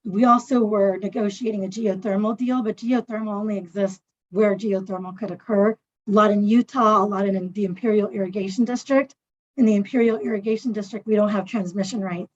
We also were negotiating a geothermal deal, but geothermal only exists where geothermal could occur. A lot in Utah, a lot in the Imperial Irrigation District. In the Imperial Irrigation District, we don't have transmission rights.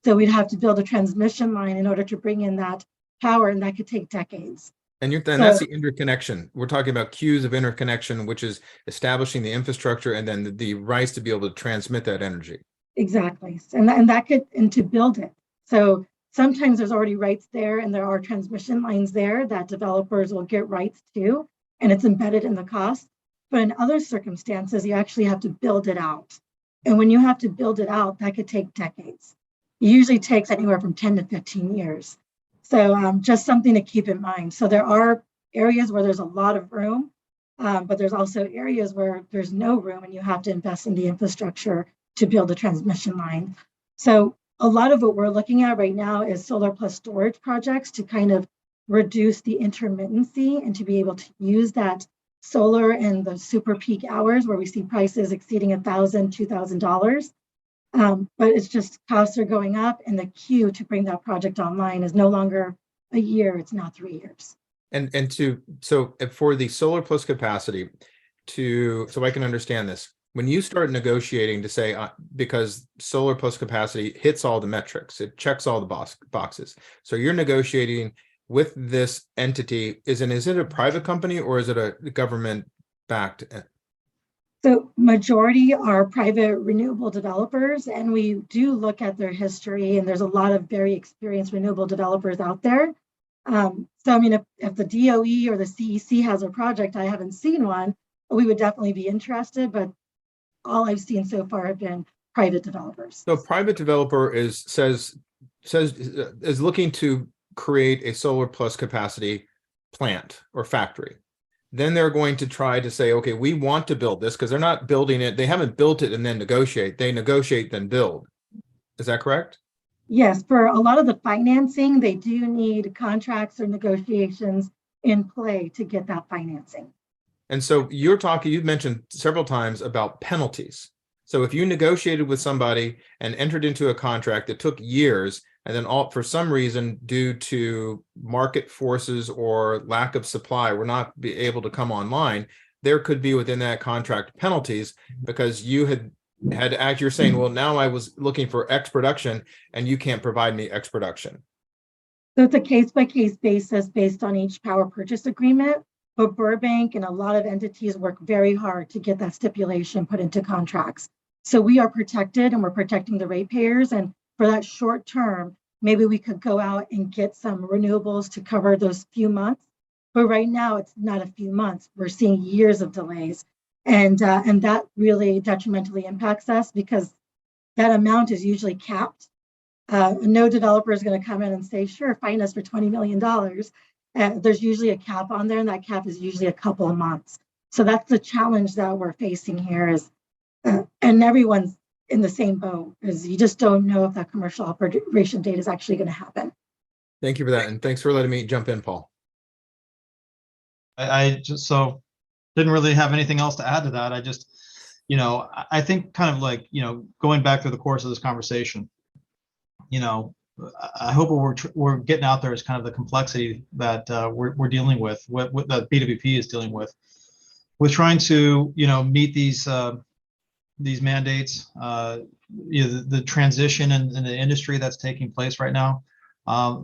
So we'd have to build a transmission line in order to bring in that power, and that could take decades. And that's the interconnection. We're talking about queues of interconnection, which is establishing the infrastructure and then the rights to be able to transmit that energy. Exactly. And to build it. So sometimes there's already rights there, and there are transmission lines there that developers will get rights to, and it's embedded in the cost. But in other circumstances, you actually have to build it out. And when you have to build it out, that could take decades. It usually takes anywhere from 10 to 15 years. So just something to keep in mind. So there are areas where there's a lot of room, but there's also areas where there's no room and you have to invest in the infrastructure to build a transmission line. So a lot of what we're looking at right now is solar plus storage projects to kind of reduce the intermittency and to be able to use that solar in the super peak hours where we see prices exceeding $1,000, $2,000. But it's just costs are going up, and the queue to bring that project online is no longer a year, it's now 3 years. So for the solar plus capacity, so I can understand this, when you start negotiating to say, because solar plus capacity hits all the metrics, it checks all the boxes. So you're negotiating with this entity. Is it a private company or is it a government backed? So majority are private renewable developers, and we do look at their history, and there's a lot of very experienced renewable developers out there. So I mean, if the DOE or the CEC has a project, I haven't seen one, we would definitely be interested, but all I've seen so far have been private developers. So private developer is looking to create a solar plus capacity plant or factory. Then they're going to try to say, okay, we want to build this, because they're not building it. They haven't built it and then negotiate. They negotiate, then build. Is that correct? Yes, for a lot of the financing, they do need contracts or negotiations in play to get that financing. And so you've mentioned several times about penalties. So if you negotiated with somebody and entered into a contract that took years, and then for some reason, due to market forces or lack of supply, we're not be able to come online, there could be within that contract penalties because you had you're saying, well, now I was looking for X production and you can't provide me X production. So it's a case-by-case basis based on each power purchase agreement, but Burbank and a lot of entities work very hard to get that stipulation put into contracts. So we are protected and we're protecting the ratepayers. And for that short term, maybe we could go out and get some renewables to cover those few months. But right now, it's not a few months. We're seeing years of delays. And that really detrimentally impacts us because that amount is usually capped. No developer is going to come in and say, sure, find us for $20 million. There's usually a cap on there, and that cap is usually a couple of months. So that's the challenge that we're facing here is, and everyone's in the same boat, is you just don't know if that commercial operation date is actually going to happen. Thank you for that. And thanks for letting me jump in, Paul. I just didn't really have anything else to add to that. I just, I think kind of like, going back through the course of this conversation, I hope what we're getting out there is kind of the complexity that we're dealing with, what the BWP is dealing with trying to, meet these mandates, the transition in the industry that's taking place right now.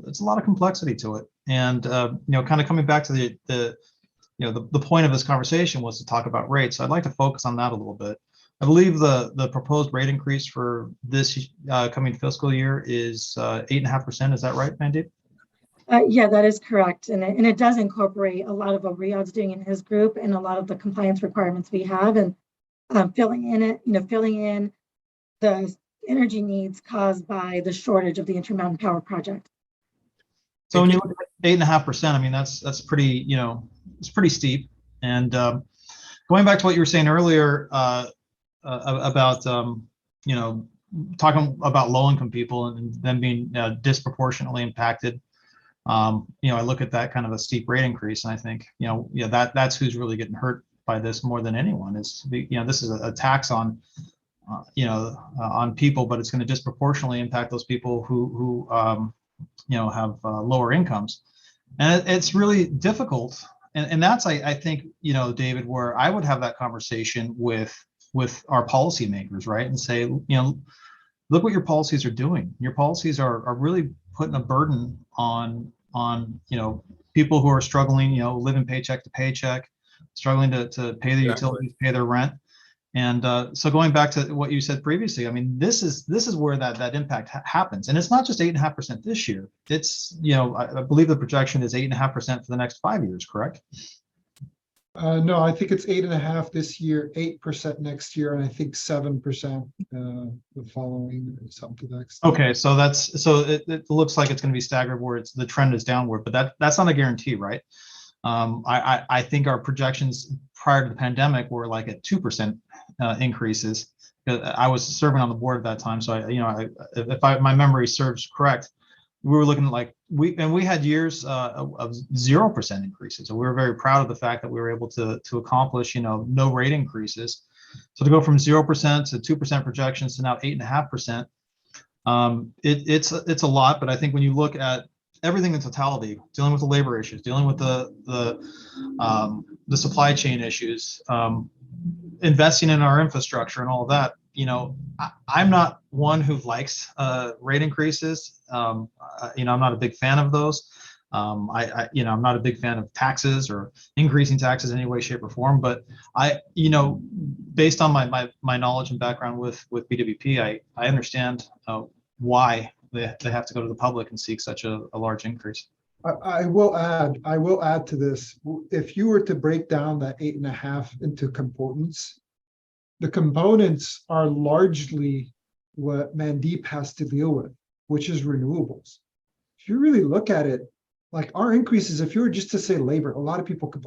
It's a lot of complexity to it. And, kind of coming back to the point of this conversation was to talk about rates. So I'd like to focus on that a little bit. I believe the proposed rate increase for this coming fiscal year is 8.5%. Is that right, Mandip? Yeah, that is correct. And it does incorporate a lot of what Riad's doing in his group and a lot of the compliance requirements we have, and filling in the energy needs caused by the shortage of the Intermountain Power Project. So when you look at 8.5%, I mean, that's pretty, it's pretty steep. And going back to what you were saying earlier about, talking about low-income people and them being disproportionately impacted, I look at that kind of a steep rate increase, and I think, that's who's really getting hurt by this more than anyone. Is this is a tax on, on people, but it's going to disproportionately impact those people who have lower incomes, and it's really difficult. And that's, I think, David, where I would have that conversation with our policymakers, right? And say, look what your policies are doing. Your policies are really putting a burden on people who are struggling, living paycheck to paycheck, struggling to pay their utilities, pay their rent. And so going back to what you said previously, I mean, this is where that impact happens. And it's not just 8.5% this year. It's, I believe the projection is 8.5% for the next 5 years, correct? No, I think it's 8.5% this year, 8% next year, and I think 7% the following, or something next. Okay, so it looks like it's going to be staggered where the trend is downward, but that's not a guarantee, right? I think our projections prior to the pandemic were like at 2% increases. I was serving on the board at that time, so if my memory serves correct, we were looking like we had years of 0% increases. So we were very proud of the fact that we were able to accomplish no rate increases. So to go from 0% to 2% projections to now 8.5%, it's a lot. But I think when you look at everything in totality, dealing with the labor issues, dealing with the supply chain issues, investing in our infrastructure and all of that. I'm not one who likes rate increases. I'm not a big fan of those. I'm not a big fan of taxes or increasing taxes in any way, shape, or form. But based on my knowledge and background with BWP, I understand why they have to go to the public and seek such a large increase. I will add to this. If you were to break down that 8.5 into components, the components are largely what Mandip has to deal with, which is renewables. If you really look at it, like our increases, if you were just to say labor, a lot of people could,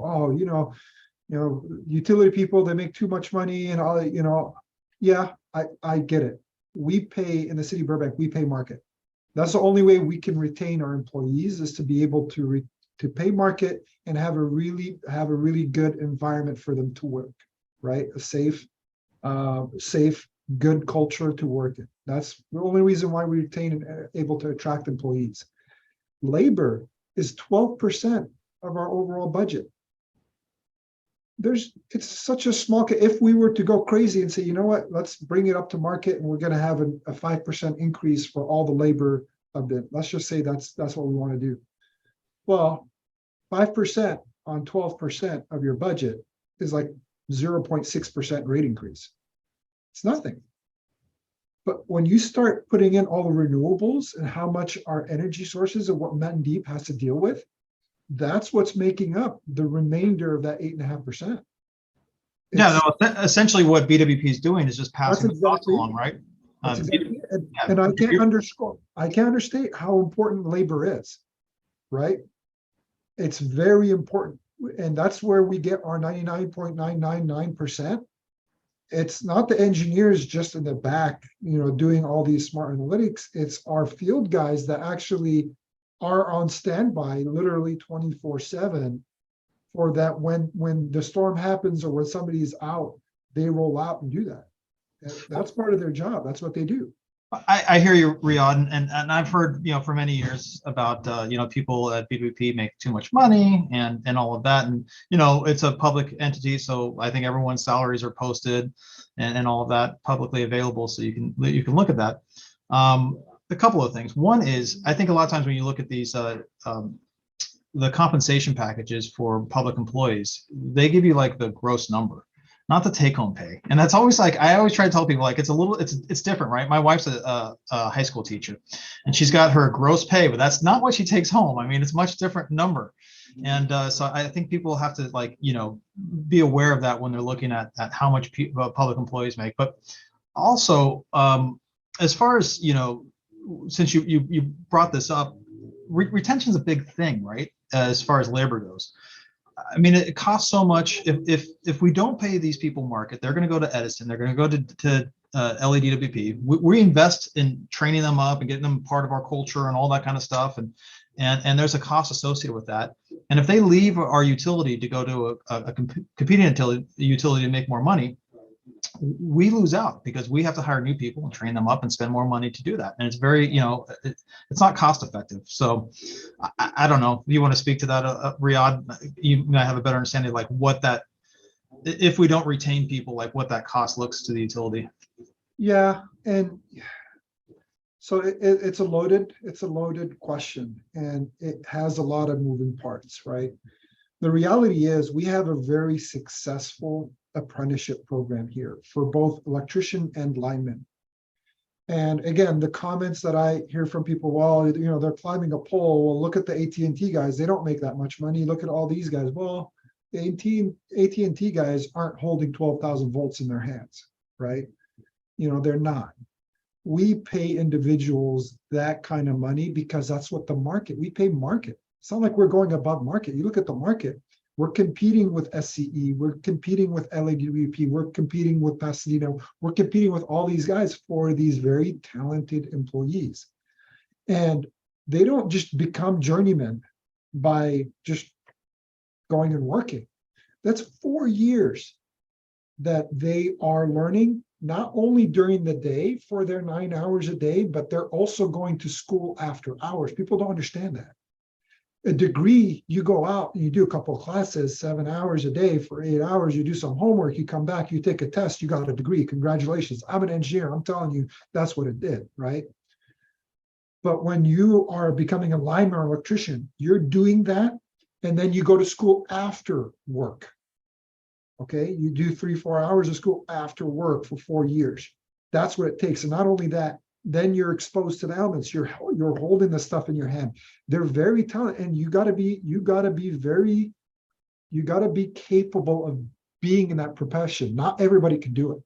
utility people, they make too much money and all, yeah, I get it. We pay in the city of Burbank, we pay market. That's the only way we can retain our employees, is to be able to pay market and have a really good environment for them to work, right? A safe, good culture to work in. That's the only reason why we retain and able to attract employees. Labor is 12% of our overall budget. It's such a small, if we were to go crazy and say, you know what, let's bring it up to market and we're going to have a 5% increase for all the labor of it. Let's just say that's what we want to do. Well, 5% on 12% of your budget is like 0.6% rate increase. It's nothing. But when you start putting in all the renewables and how much our energy sources and what Mandip has to deal with, that's what's making up the remainder of that 8.5%. Yeah, no, essentially what BWP is doing is just passing the cost along, right? Exactly. And I can't understate how important labor is, right? It's very important. And that's where we get our 99.999%. It's not the engineers just in the back, doing all these smart analytics. It's our field guys that actually are on standby literally 24/7 for that. When the storm happens or when somebody's out, they roll out and do that. That's part of their job. That's what they do. I hear you, Riad, and I've heard for many years about people at BWP make too much money and all of that, and it's a public entity, so I think everyone's salaries are posted and all of that publicly available, so you can look at that. A couple of things. One is, I think a lot of times when you look at these the compensation packages for public employees, they give you like the gross number, not the take-home pay. And that's always like, I always try to tell people, like, it's different, right? My wife's a high school teacher, and she's got her gross pay, but that's not what she takes home. I mean, it's a much different number. And so I think people have to be aware of that when they're looking at how much public employees make. But also, as far as, since you brought this up, retention is a big thing, right? As far as labor goes. I mean, it costs so much. If we don't pay these people market, they're going to go to Edison. They're going to go to LADWP. We invest in training them up and getting them part of our culture and all that kind of stuff. And there's a cost associated with that. And if they leave our utility to go to a competing utility to make more money, we lose out because we have to hire new people and train them up and spend more money to do that. And it's very, it's not cost effective. So I don't know. Do you want to speak to that, Riad? You might have a better understanding of like what that, if we don't retain people, like what that cost looks to the utility. Yeah. And so it's a loaded question, and it has a lot of moving parts, right? The reality is we have a very successful apprenticeship program here for both electrician and lineman. And again, the comments that I hear from people, well, they're climbing a pole. Well, look at the AT&T guys. They don't make that much money. Look at all these guys. Well, the AT&T guys aren't holding 12,000 volts in their hands, right? They're not. We pay individuals that kind of money because that's what the market, we pay market. It's not like we're going above market. You look at the market, we're competing with SCE, we're competing with LADWP, we're competing with Pasadena, we're competing with all these guys for these very talented employees. And they don't just become journeymen by just going and working. That's 4 years that they are learning, not only during the day for their 9 hours a day, but they're also going to school after hours. People don't understand that. A degree, you go out, you do a couple of classes, 7 hours a day for 8 hours, you do some homework, you come back, you take a test, you got a degree. Congratulations. I'm an engineer. I'm telling you, that's what it did, right? But when you are becoming a lineman or electrician, you're doing that, and then you go to school after work. Okay, you do 3-4 hours of school after work for 4 years. That's what it takes. And not only that, then you're exposed to the elements. You're holding the stuff in your hand. They're very talented, and you got to be capable of being in that profession. Not everybody can do it.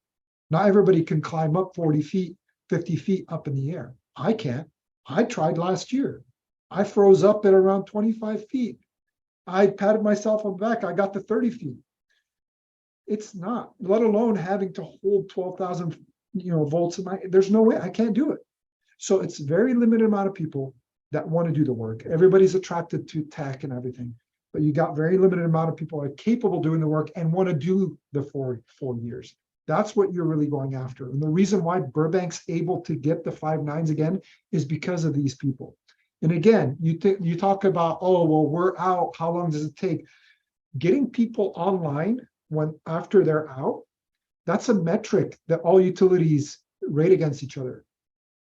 Not everybody can climb up 40 feet, 50 feet up in the air. I can't. I tried last year. I froze up at around 25 feet. I patted myself on the back. I got to 30 feet. It's not, let alone having to hold 12,000 volts in there's no way. I can't do it. So it's very limited amount of people that want to do the work. Everybody's attracted to tech and everything, but you got very limited amount of people that are capable of doing the work and want to do the 4 years. That's what you're really going after. And the reason why Burbank's able to get the 5.9s again is because of these people. And again, you talk about, oh, well, we're out. How long does it take? Getting people online after they're out, that's a metric that all utilities rate against each other.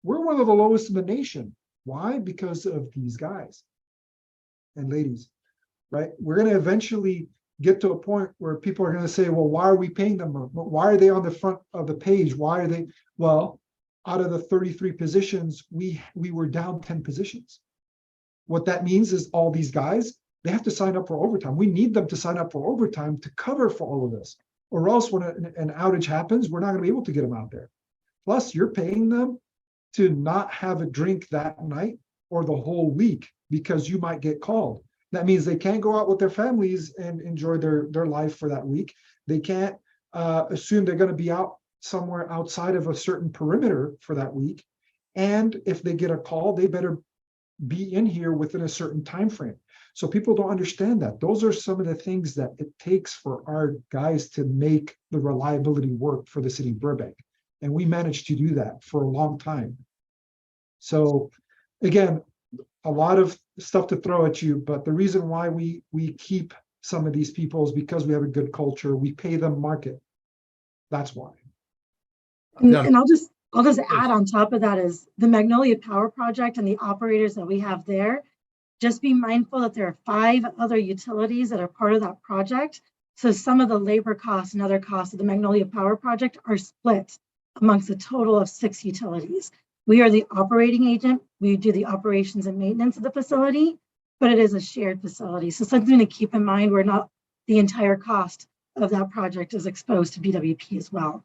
We're one of the lowest in the nation. Why? Because of these guys and ladies, right? We're going to eventually get to a point where people are going to say, well, why are we paying them? Why are they on the front of the page? Why are they? Well, out of the 33 positions, we were down 10 positions. What that means is all these guys, they have to sign up for overtime. We need them to sign up for overtime to cover for all of this. Or else when an outage happens, we're not going to be able to get them out there. Plus, you're paying them to not have a drink that night or the whole week because you might get called. That means they can't go out with their families and enjoy their life for that week. They can't assume they're going to be out somewhere outside of a certain perimeter for that week. And if they get a call, they better be in here within a certain time frame. So people don't understand that. Those are some of the things that it takes for our guys to make the reliability work for the city of Burbank. And we managed to do that for a long time. So again, a lot of stuff to throw at you, but the reason why we keep some of these people is because we have a good culture. We pay them market. That's why. And I'll just add on top of that is the Magnolia Power Project and the operators that we have there. Just be mindful that there are 5 other utilities that are part of that project. So some of the labor costs and other costs of the Magnolia Power Project are split amongst a total of 6 utilities. We are the operating agent. We do the operations and maintenance of the facility, but it is a shared facility. So something to keep in mind, where not the entire cost of that project is exposed to BWP as well.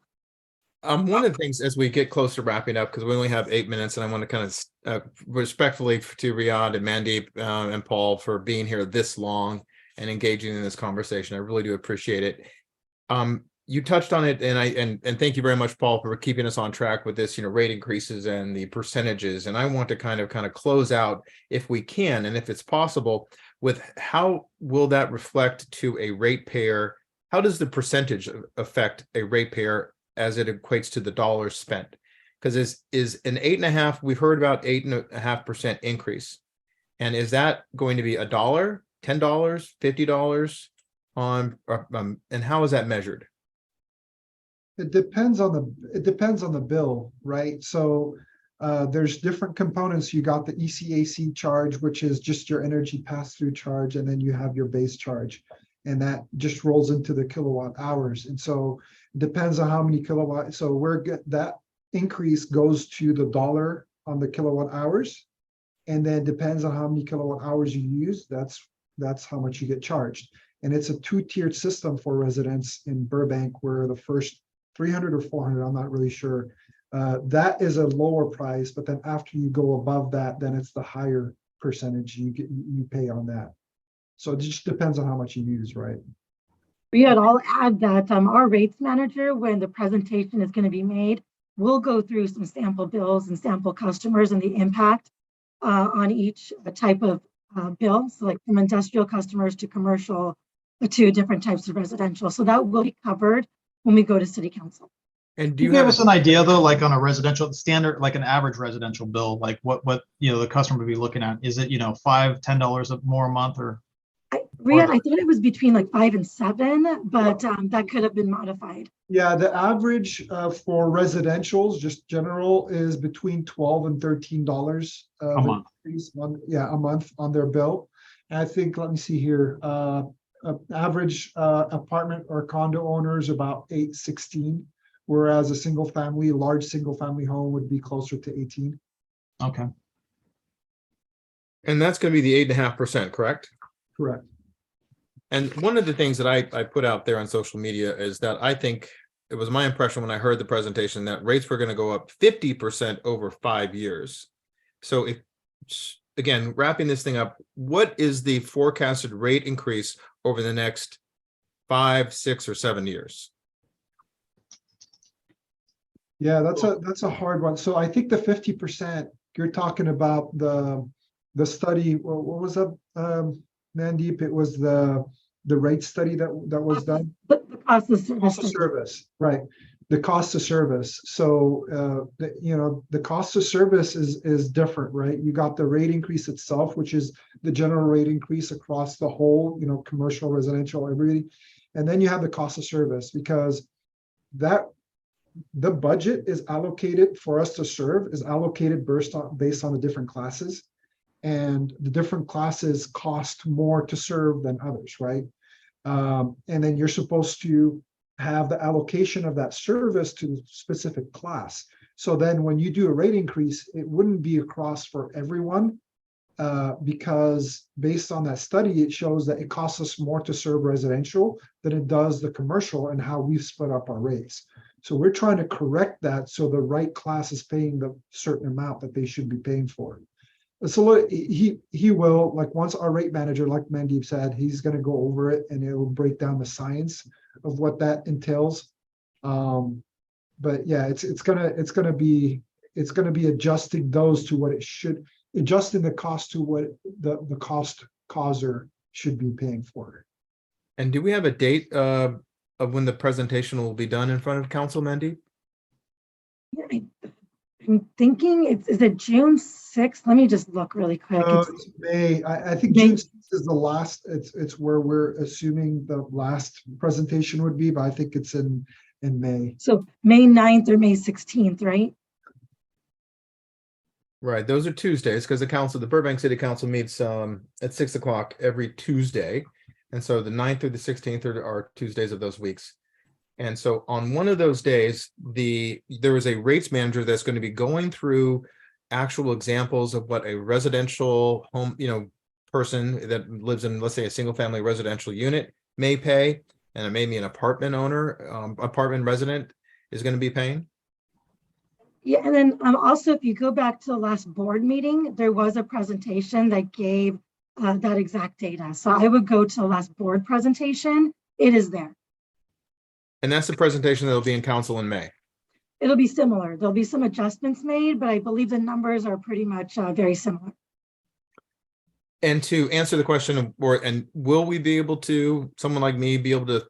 One of the things as we get close to wrapping up, because we only have 8 minutes, and I want to kind of respectfully to Riad and Mandip and Paul for being here this long and engaging in this conversation. I really do appreciate it. You touched on it, and thank you very much, Paul, for keeping us on track with this, rate increases and the percentages. And I want to kind of close out, if we can, and if it's possible, with how will that reflect to a ratepayer? How does the percentage affect a ratepayer as it equates to the dollars spent? Because is an 8.5%, we've heard about 8.5% increase. And is that going to be $1, $10, $50 on, and how is that measured? It depends on the bill, right? So there's different components. You got the ECAC charge, which is just your energy pass-through charge, and then you have your base charge, and that just rolls into the kilowatt hours. And so it depends on how many kilowatt. So that increase goes to the dollar on the kilowatt hours, and then depends on how many kilowatt hours you use. That's how much you get charged. And it's a 2-tiered system for residents in Burbank, where the first 300 or 400, I'm not really sure. That is a lower price, but then after you go above that, then it's the higher percentage you pay on that. So it just depends on how much you use, right? Riad, I'll add that our rates manager, when the presentation is going to be made, will go through some sample bills and sample customers and the impact on each type of bill. So like from industrial customers to commercial to different types of residential. So that will be covered when we go to City Council. And do You you give have us an idea though, like on a residential standard, like an average residential bill, like what, the customer would be looking at? Is it, $5, $10 more a month or? Riad, I thought it was between like 5 and 7, but that could have been modified. Yeah, the average for residentials, just general, is between $12 and $13 A month. increase a month on their bill. And I think, let me see here, average apartment or condo owners about $8.16, whereas a large single family home would be closer to 18. Okay. and that's going to be the 8.5%, correct? Correct. And one of the things that I put out there on social media is that I think it was my impression when I heard the presentation that rates were going to go up 50% over 5 years. So if, again, wrapping this thing up, what is the forecasted rate increase over the next 5, 6, or 7 years? Yeah, that's a hard one. So I think the 50%, you're talking about the study, what was that, Mandeep? It was the rate study that was done. But the cost of service. Cost of service, right? The cost of service. So the cost of service is different, right? You got the rate increase itself, which is the general rate increase across the whole, commercial, residential, everybody, and then you have the cost of service, because the budget is allocated for us to serve is allocated based on the different classes, and the different classes cost more to serve than others, right? And then you're supposed to have the allocation of that service to the specific class. So then when you do a rate increase, it wouldn't be across for everyone, because based on that study, it shows that it costs us more to serve residential than it does the commercial, and how we've split up our rates. So we're trying to correct that so the right class is paying the certain amount that they should be paying for. So he will, like, once our rate manager, like Mandeep said, he's going to go over it and it will break down the science of what that entails. But yeah, it's gonna be adjusting those to what it should, adjusting the cost to what the cost causer should be paying for. And do we have a date of when the presentation will be done in front of council, Mandeep? Yeah, I'm thinking is it June 6th? Let me just look really quick. It's May. I think May. June 6th is the last. It's where we're assuming the last presentation would be, but I think it's in May. So May 9th or May 16th, right? Right, those are Tuesdays, because the Burbank City Council meets at 6 o'clock every Tuesday. And so the 9th through the 16th are Tuesdays of those weeks. And so on one of those days, there is a rates manager that's going to be going through actual examples of what a residential home, person that lives in, let's say, a single family residential unit may pay, and maybe an apartment owner, apartment resident is going to be paying. Yeah, and then also, if you go back to the last board meeting, there was a presentation that gave that exact data. So I would go to the last board presentation. It is there. And that's the presentation that will be in council in May. It'll be similar. There'll be some adjustments made, but I believe the numbers are pretty much very similar. And to answer the question, will we be able to, someone like me, be able to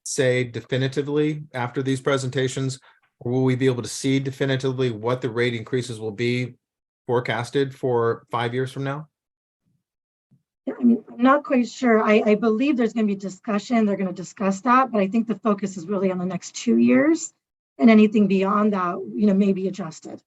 say definitively after these presentations, or will we be able to see definitively what the rate increases will be forecasted for 5 years from now? I'm not quite sure. I believe there's going to be discussion. They're going to discuss that, but I think the focus is really on the next 2 years, and anything beyond that, may be adjusted.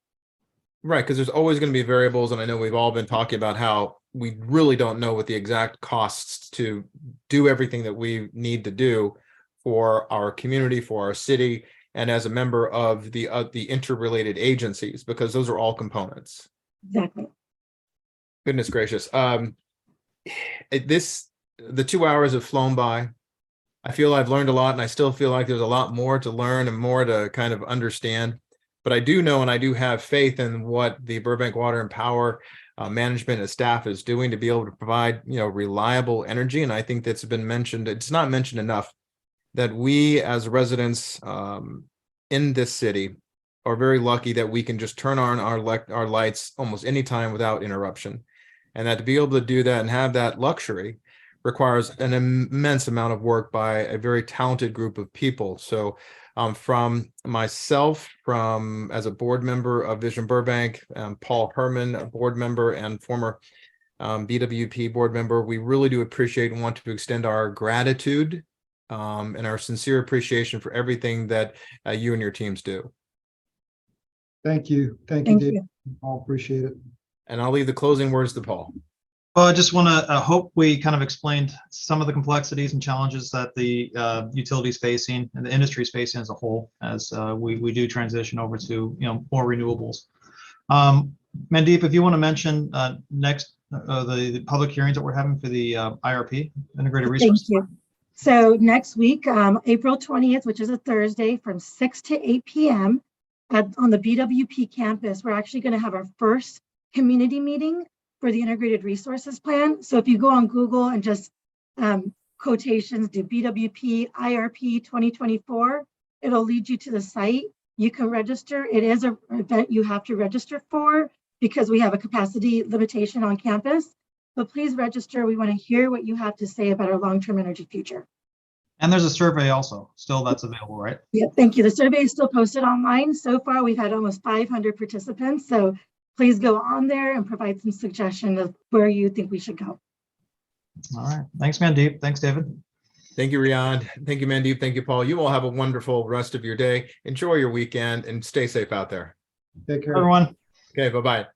Right, because there's always going to be variables, and I know we've all been talking about how we really don't know what the exact costs to do everything that we need to do for our community, for our city, and as a member of the interrelated agencies, because those are all components. Exactly. Goodness gracious. The 2 hours have flown by. I feel I've learned a lot, and I still feel like there's a lot more to learn and more to kind of understand. But I do know, and I do have faith in what the Burbank Water and Power management and staff is doing to be able to provide, reliable energy. And I think that's been mentioned. It's not mentioned enough that we as residents in this city are very lucky that we can just turn on our lights almost any time without interruption. And that to be able to do that and have that luxury requires an immense amount of work by a very talented group of people. So from myself, as a board member of Vision Burbank, Paul Herman, a board member and former BWP board member, we really do appreciate and want to extend our gratitude and our sincere appreciation for everything that you and your teams do. Thank you. Thank you, Thank Dave. you. I appreciate it. And I'll leave the closing words to Paul. Well, I just want to hope we kind of explained some of the complexities and challenges that the utilities facing and the industry is facing as a whole as we do transition over to more renewables. Mandip, if you want to mention next the public hearings that we're having for the IRP, Integrated Resource. Thank you. So next week, April 20th, which is a Thursday, from 6 to 8 p.m. On the BWP campus, we're actually going to have our first community meeting for the Integrated Resources Plan. So if you go on Google and just quotations, do BWP IRP 2024, it'll lead you to the site. You can register. It is an event you have to register for because we have a capacity limitation on campus. But please register. We want to hear what you have to say about our long-term energy future. And there's a survey also still that's available, right? Yeah, thank you. The survey is still posted online. So far, we've had almost 500 participants. So please go on there and provide some suggestion of where you think we should go. All right. Thanks, Mandip. Thanks, David. Thank you, Riad. Thank you, Mandeep. Thank you, Paul. You all have a wonderful rest of your day. Enjoy your weekend and stay safe out there. Take care. Everyone. Okay, bye-bye.